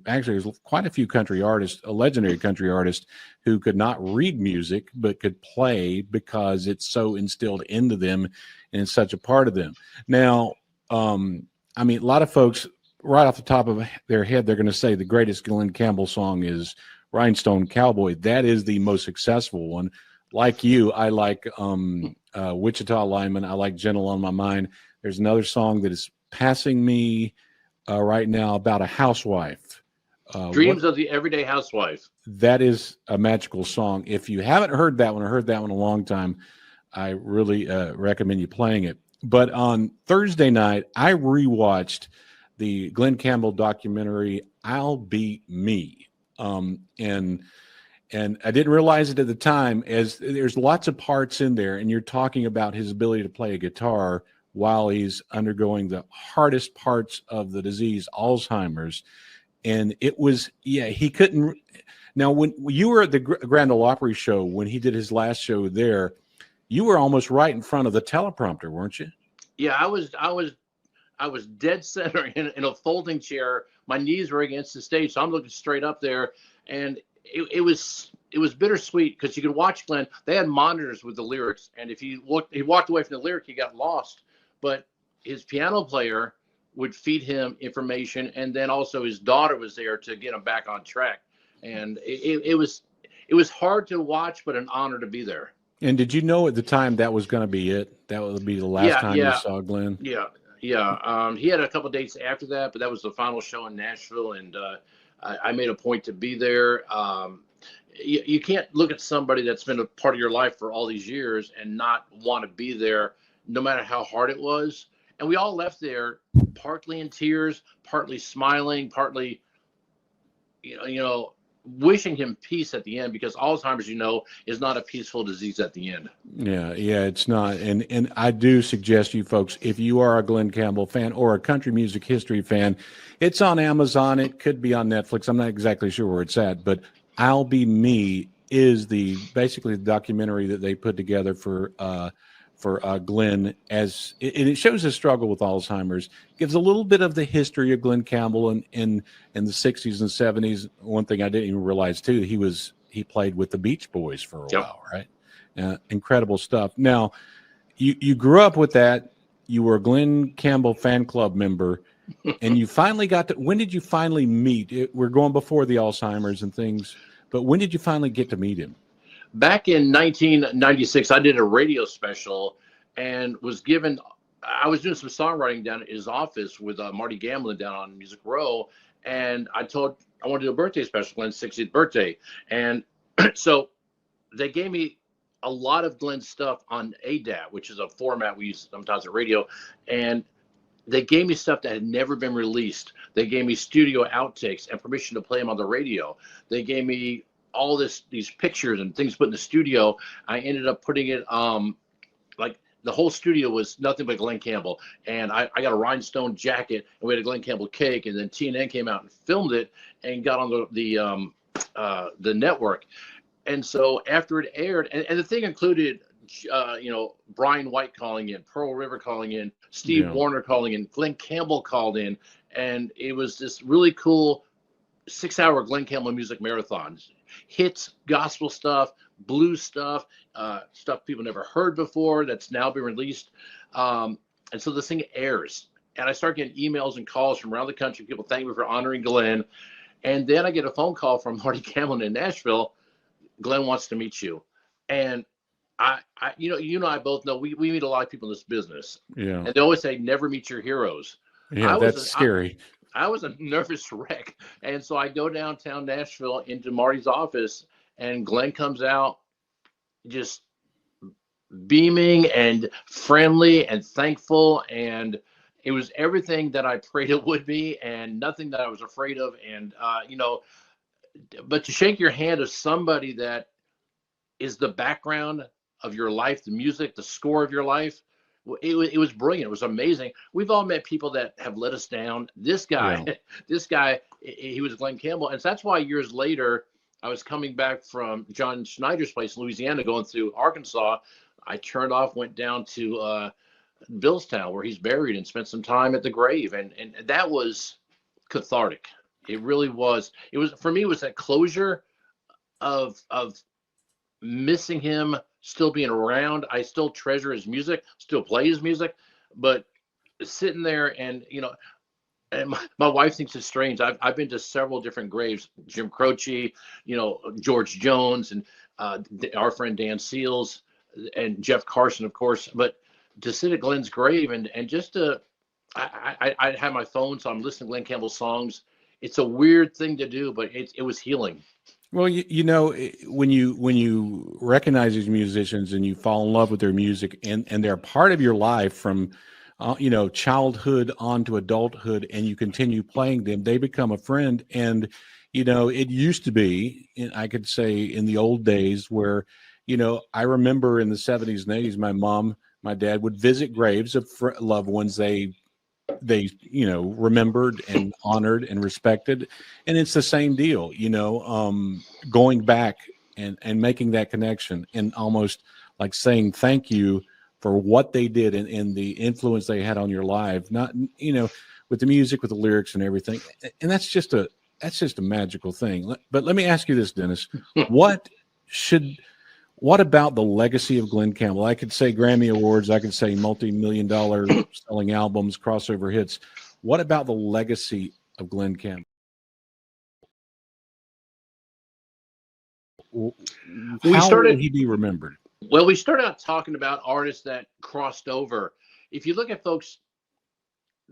there's quite a few country artists, a legendary country artist, who could not read music but could play because it's so instilled into them and it's such a part of them. Now, I mean, a lot of folks, right off the top of their head, they're going to say the greatest Glen Campbell song is Rhinestone Cowboy. That is the most successful one. Like you, I like Wichita Lineman. I like Gentle on My Mind. There's another song that is passing me right now about a housewife. Dreams of the Everyday Housewife. That is a magical song. If you haven't heard that one or heard that one in a long time, I really recommend you playing it. But on Thursday night, I rewatched the Glen Campbell documentary, I'll Be Me. And I didn't realize it at the time, as there's lots of parts in there, and you're talking about his ability to play a guitar while he's undergoing the hardest parts of the disease, Alzheimer's. And it was, he couldn't. Now, when you were at the Grand Ole Opry show, when he did his last show there, you were almost right in front of the teleprompter, weren't you? Yeah, I was dead center in a folding chair. My knees were against the stage, so I'm looking straight up there, and it was bittersweet because you could watch Glenn. They had monitors with the lyrics, and if he walked away from the lyric, he got lost. But his piano player would feed him information, and then also his daughter was there to get him back on track. And it was hard to watch, but an honor to be there. And did you know at the time that was going to be it? That would be the last time you saw Glenn? Yeah. He had a couple dates after that, but that was the final show in Nashville, and I made a point to be there. You can't look at somebody that's been a part of your life for all these years and not want to be there, no matter how hard it was. And we all left there partly in tears, partly smiling, partly, wishing him peace at the end, because Alzheimer's, is not a peaceful disease at the end. Yeah, it's not. And I do suggest you folks, if you are a Glen Campbell fan or a country music history fan, it's on Amazon. It could be on Netflix. I'm not exactly sure where it's at, but I'll Be Me is basically the documentary that they put together for Glenn, it shows his struggle with Alzheimer's, gives a little bit of the history of Glen Campbell in the 60s and 70s. One thing I didn't even realize too, he played with the Beach Boys for a while, right? Incredible stuff. Now, you grew up with that. You were a Glen Campbell fan club member, and you finally when did you finally meet? We're going before the Alzheimer's and things, but when did you finally get to meet him? Back in 1996, I did a radio special and I was doing some songwriting down at his office with Marty Gamblin down on Music Row. And I wanted to do a birthday special, Glenn's 60th birthday. And so they gave me a lot of Glenn's stuff on ADAT, which is a format we use sometimes at radio. And they gave me stuff that had never been released. They gave me studio outtakes and permission to play them on the radio. They gave me all these pictures and things put in the studio. I ended up putting it like the whole studio was nothing but Glen Campbell, and I got a rhinestone jacket, and we had a Glen Campbell cake, and then TNN came out and filmed it and got on the network. And so after it aired, and the thing included Brian White calling in, Pearl River calling in, Steve Warner calling in, Glen Campbell called in, and it was this really cool 6-hour Glen Campbell music marathon. Hits, gospel stuff, blues stuff, stuff people never heard before that's now been released. And so this thing airs, and I start getting emails and calls from around the country. People thank me for honoring Glenn. And then I get a phone call from Marty Campbell in Nashville. Glenn wants to meet you. And I both know we meet a lot of people in this business. Yeah. And they always say, never meet your heroes. Yeah, that's scary. I was a nervous wreck. And so I go downtown Nashville into Marty's office, and Glenn comes out just beaming and friendly and thankful. And it was everything that I prayed it would be, and nothing that I was afraid of. And, but to shake your hand of somebody that is the background of your life, the music, the score of your life, it was brilliant. It was amazing. We've all met people that have let us down. This guy, he was Glen Campbell. And so that's why years later, I was coming back from John Schneider's place in Louisiana, going through Arkansas. I turned off, went down to Billstown, where he's buried, and spent some time at the grave. And that was cathartic. It really was. It was, for me, it was that closure of missing him, still being around. I still treasure his music, still play his music, but sitting there and, and my wife thinks it's strange. I've been to several different graves, Jim Croce, George Jones, and our friend Dan Seals, and Jeff Carson, of course. But to sit at Glenn's grave and just I had my phone, so I'm listening to Glen Campbell songs. It's a weird thing to do, but it was healing. Well, when you recognize these musicians and you fall in love with their music, and they're part of your life from childhood on to adulthood, and you continue playing them, they become a friend. And it used to be, I could say, in the old days where I remember in the 70s and 80s, my dad would visit graves of loved ones they remembered and honored and respected. And it's the same deal, going back and making that connection, and almost like saying thank you for what they did and the influence they had on your life, not, with the music, with the lyrics and everything. And that's just a magical thing. But let me ask you this, Dennis, what about the legacy of Glen Campbell? I could say Grammy Awards, I could say multi-million-dollar selling albums, crossover hits. What about the legacy of Glen Campbell? How will he be remembered? Well, we started out talking about artists that crossed over. If you look at folks,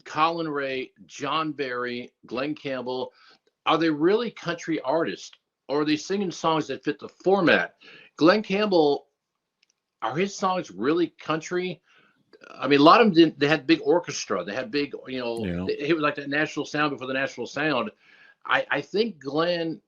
Colin Ray, John Barry, Glen Campbell, are they really country artists, or are they singing songs that fit the format? Glen Campbell, are his songs really country? I mean, a lot of them didn't. They had big orchestra. They had big, you know, Yeah. it was like that Nashville sound before the Nashville sound. I think Glenn,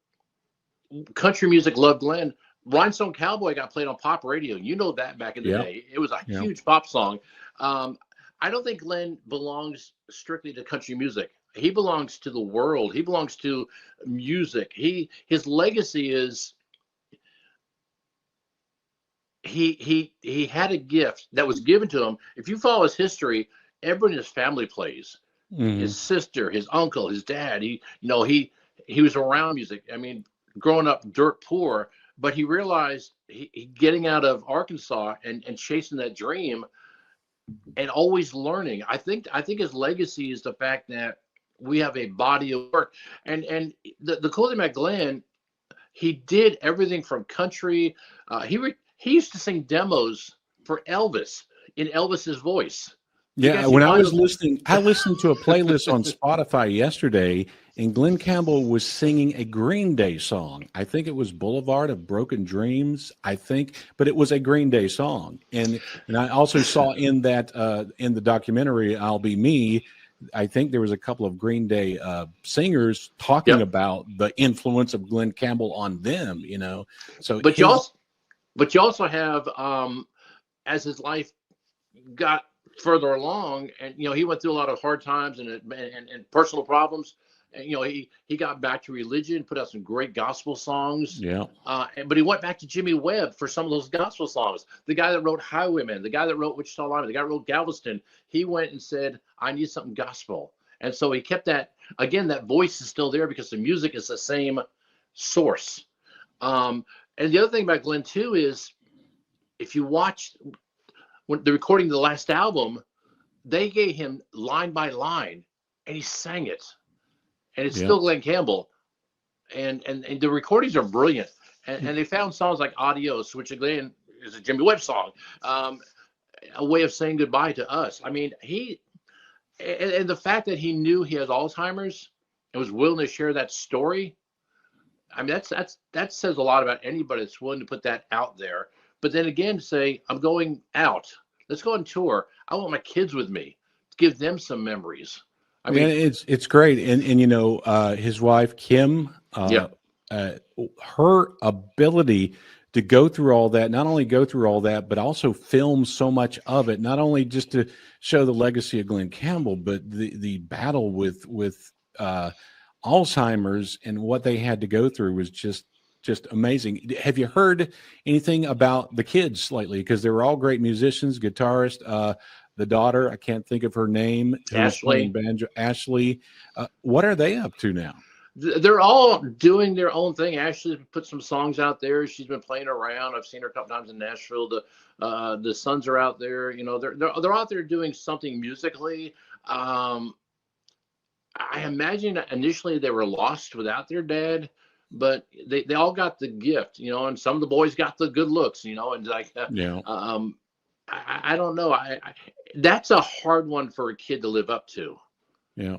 country music loved Glenn. Rhinestone Cowboy got played on pop radio. You know that back in the Yeah. day. It was a Yeah. huge pop song. I don't think Glenn belongs strictly to country music. He belongs to the world. He belongs to music. His legacy is he had a gift that was given to him. If you follow his history, everyone in his family plays. Mhm. His sister, his uncle, his dad. He was around music. I mean, growing up dirt poor, but he realized he getting out of Arkansas and chasing that dream and always learning. I think his legacy is the fact that we have a body of work. And the cool thing about Glenn, he did everything from country. He used to sing demos for Elvis in Elvis's voice. You Yeah, guys when can I find was them. listening, I listened to a playlist on Spotify yesterday, and Glen Campbell was singing a Green Day song. I think it was Boulevard of Broken Dreams, I think, but it was a Green Day song. And I also saw in that in the documentary I'll Be Me, I think there was a couple of Green Day singers talking Yep. about the influence of Glen Campbell on them, you know. So But you also have as his life got further along, and he went through a lot of hard times and personal problems. And, he got back to religion, put out some great gospel songs. Yeah. But he went back to Jimmy Webb for some of those gospel songs. The guy that wrote Highwayman, the guy that wrote Wichita Lineman, the guy that wrote Galveston, he went and said, I need something gospel. And so he kept that. Again, that voice is still there because the music is the same source. And the other thing about Glenn too is, if you watch when the recording of the last album, they gave him line by line, and he sang it, and it's still Glen Campbell, and the recordings are brilliant, and they found songs like Adios, which again is a Jimmy Webb song, a way of saying goodbye to us. I mean, and the fact that he knew he has Alzheimer's and was willing to share that story. I mean, that says a lot about anybody that's willing to put that out there. But then again, say, I'm going out. Let's go on tour. I want my kids with me. Give them some memories. I mean, it's great. And his wife, Kim, her ability to go through all that, not only go through all that, but also film so much of it, not only just to show the legacy of Glen Campbell, but the battle with Alzheimer's and what they had to go through was just amazing. Have you heard anything about the kids lately? Because they were all great musicians, guitarist. The daughter, I can't think of her name. Ashley. Banjo. Ashley. What are they up to now? They're all doing their own thing. Ashley put some songs out there. She's been playing around. I've seen her a couple times in Nashville. The sons are out there. They're out there doing something musically. I imagine initially they were lost without their dad, but they all got the gift, and some of the boys got the good looks, and like, I don't know. That's a hard one for a kid to live up to. Yeah,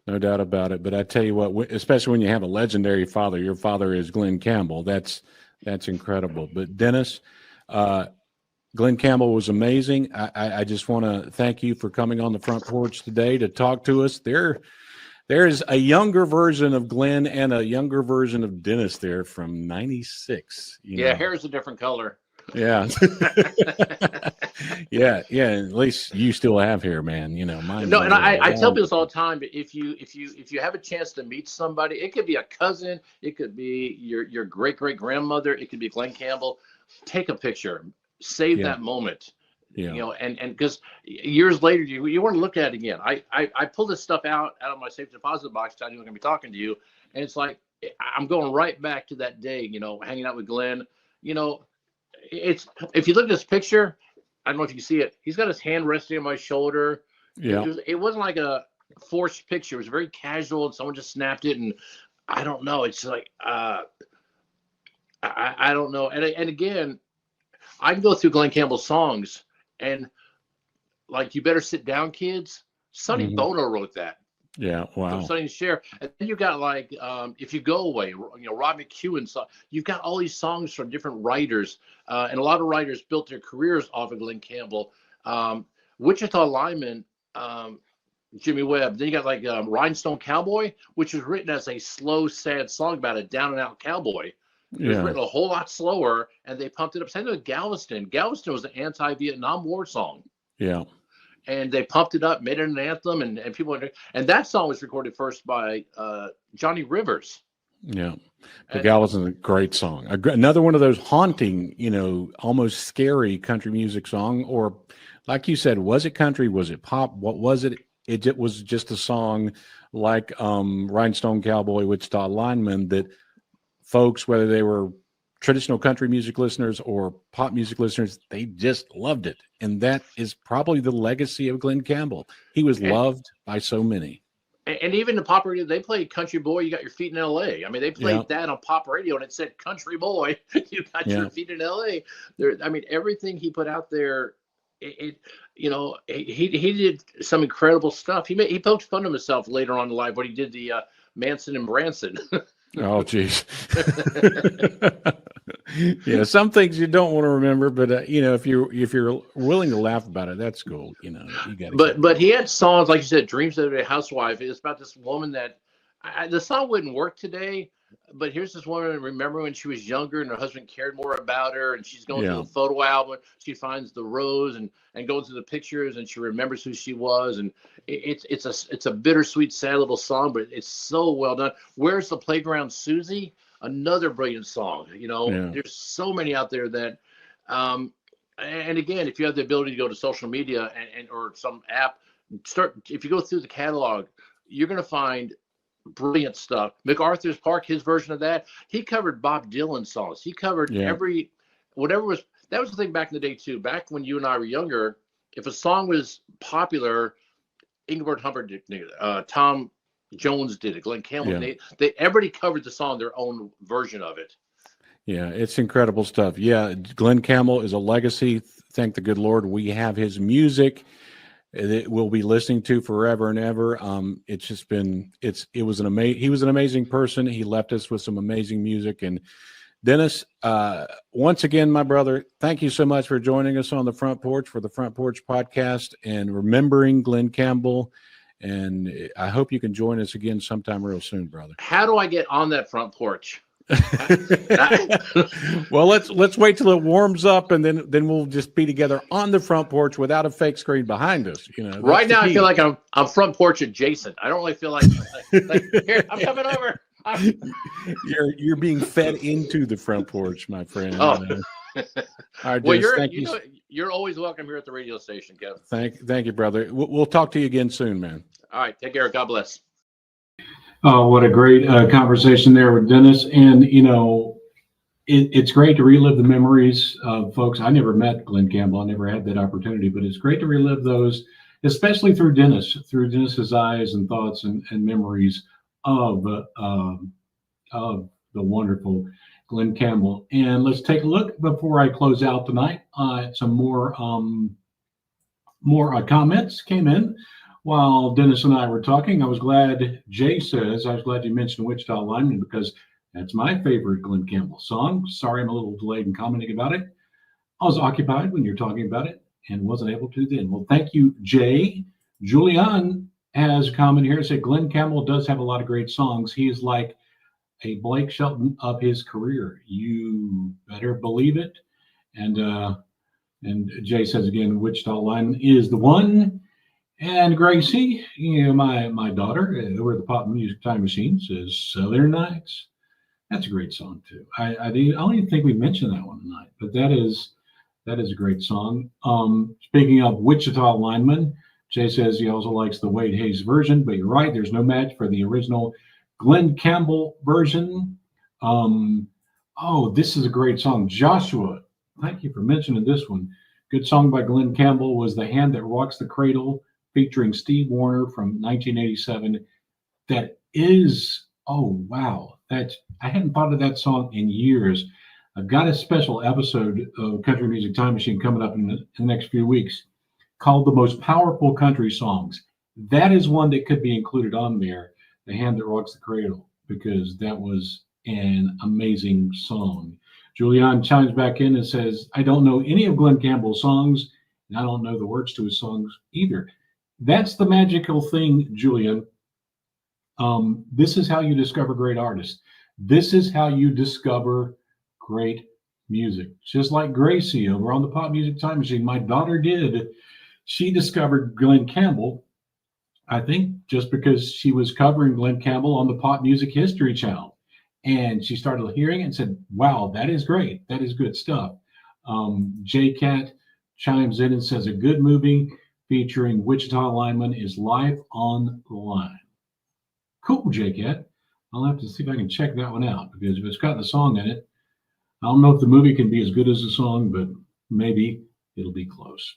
no doubt about it. But I tell you what, especially when you have a legendary father, your father is Glen Campbell. That's incredible. But Dennis, Glen Campbell was amazing. I just want to thank you for coming on the front porch today to talk to us. There's a younger version of Glenn and a younger version of Dennis there from '96. Hair is a different color. Yeah. yeah. At least you still have hair, man. Mine. No, and I tell people this all the time. But if you have a chance to meet somebody, it could be a cousin, it could be your great grandmother, it could be Glen Campbell. Take a picture, save that moment. Yeah. And because years later you want to look at it again. I pulled this stuff out of my safe deposit box. I knew I'm gonna be talking to you, and it's like I'm going right back to that day. Hanging out with Glenn. It's, if you look at this picture, I don't know if you can see it. He's got his hand resting on my shoulder. Yeah. It wasn't like a forced picture. It was very casual, and someone just snapped it. And I don't know. It's like I don't know. And again, I can go through Glen Campbell's songs, and like, You Better Sit Down, Kids. Sonny Bono wrote that. Yeah, wow. Sonny and Cher. And then you got like If You Go Away, Rod McEwen song. You've got all these songs from different writers, and a lot of writers built their careers off of Glen Campbell. Wichita lineman, Jimmy Webb. Then you got like Rhinestone Cowboy, which was written as a slow, sad song about a down and out cowboy. It was written a whole lot slower, and they pumped it up. Same thing with Galveston. Galveston was an anti-Vietnam War song. Yeah. And they pumped it up, made it an anthem, and people. And that song was recorded first by Johnny Rivers. Yeah. But Galveston's a great song. Another one of those haunting, almost scary country music song. Or like you said, was it country? Was it pop? What was it? It was just a song like Rhinestone Cowboy, Wichita Lineman, that folks, whether they were traditional country music listeners or pop music listeners, they just loved it. And that is probably the legacy of Glen Campbell. He was loved by so many. And even the pop radio, they played Country Boy, You Got Your Feet in L.A. I mean, they played that on pop radio, and it said Country Boy, You Got Your Feet in L.A. Everything he put out there, he did some incredible stuff. He poked fun of himself later on in life when he did the Manson and Branson. Oh, geez. Yeah, some things you don't want to remember, but if you're willing to laugh about it, that's cool. You got. But he had songs like you said, "Dreams of a Housewife." It's about this woman that the song wouldn't work today. But here's this woman, remember when she was younger and her husband cared more about her, and she's going through the photo album. She finds the rose and goes through the pictures, and she remembers who she was. And it's a bittersweet, sad little song, but it's so well done. Where's the Playground, Susie? Another brilliant song. There's so many out there that, and again, if you have the ability to go to social media or some app, if you go through the catalog, you're going to find brilliant stuff. MacArthur's Park, his version of that, he covered Bob Dylan songs. He covered whatever was. That was the thing back in the day too. Back when you and I were younger, if a song was popular, Engelbert Humperdinck did it, Tom Jones did it, Glen Campbell. They everybody covered the song, their own version of it. Yeah, it's incredible stuff. Yeah, Glen Campbell is a legacy. Thank the good Lord we have his music that we'll be listening to forever and ever. It's just been, he was an amazing person. He left us with some amazing music. And Dennis, once again, my brother, thank you so much for joining us on the Front Porch for the Front Porch podcast and remembering Glen Campbell. And I hope you can join us again sometime real soon, brother. How do I get on that front porch? Well, let's wait till it warms up, and then we'll just be together on the front porch without a fake screen behind us. Right now, I feel like I'm front porch adjacent. I don't really feel like here, I'm coming over. You're being fed into the front porch, my friend. Oh. All right, well, Dennis, you're always welcome here at the radio station, Kevin. Thank you, brother. We'll talk to you again soon, man. All right, take care. God bless. Oh, what a great conversation there with Dennis. And, it's great to relive the memories of folks. I never met Glen Campbell. I never had that opportunity, but it's great to relive those, especially through Dennis's eyes and thoughts and memories of the wonderful Glen Campbell. And let's take a look before I close out tonight. Some more comments came in while Dennis and I were talking. Jay says, I was glad you mentioned Wichita Lineman because that's my favorite Glen Campbell song. Sorry, I'm a little delayed in commenting about it. I was occupied when you're talking about it and wasn't able to then. Well, thank you, Jay. Julian has a comment here. Said Glen Campbell does have a lot of great songs. He is like a Blake Shelton of his career. You better believe it. And Jay says again, Wichita Lineman is the one. And Gracie, my daughter, over at the Pop Music Time Machine, says Southern Nights. That's a great song too. I don't even think we mentioned that one tonight, but that is a great song. Speaking of Wichita Lineman, Jay says he also likes the Wade Hayes version, but you're right, there's no match for the original Glen Campbell version. This is a great song. Joshua, thank you for mentioning this one. Good song by Glen Campbell was The Hand That Rocks the Cradle, featuring Steve Wariner from 1987. That is, oh, wow. I hadn't thought of that song in years. I've got a special episode of Country Music Time Machine coming up in the next few weeks called The Most Powerful Country Songs. That is one that could be included on there, The Hand That Rocks the Cradle, because that was an amazing song. Julian chimes back in and says, I don't know any of Glen Campbell's songs, and I don't know the words to his songs either. That's the magical thing, Julian. This is how you discover great artists. This is how you discover great music. Just like Gracie over on the Pop Music Time Machine, my daughter did. She discovered Glen Campbell, I think, just because she was covering Glen Campbell on the Pop Music History Channel. And she started hearing it and said, wow, that is great. That is good stuff. J-Cat chimes in and says, a good movie featuring Wichita lineman is Life on the Line. Cool, J-Cat. I'll have to see if I can check that one out, because if it's got the song in it, I don't know if the movie can be as good as the song, but maybe it'll be close.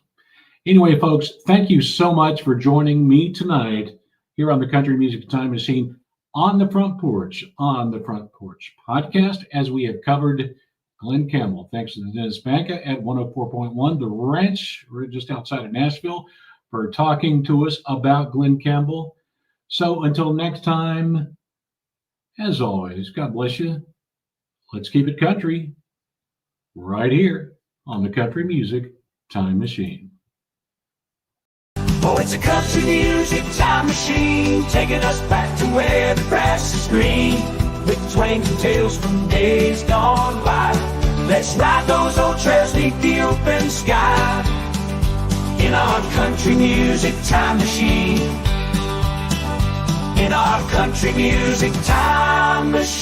Anyway, folks, thank you so much for joining me tonight here on the Country Music Time Machine on the Front Porch podcast, as we have covered Glen Campbell. Thanks to Dennis Banka at 104.1 The Ranch, we're just outside of Nashville, for talking to us about Glen Campbell. So until next time, as always, God bless you. Let's keep it country right here on the Country Music Time Machine. Oh, it's a country music time machine, taking us back to where the grass is green, with twangs and tales from days gone by. Let's ride those old trails beneath the open sky, in our country music time machine, in our country music time machine.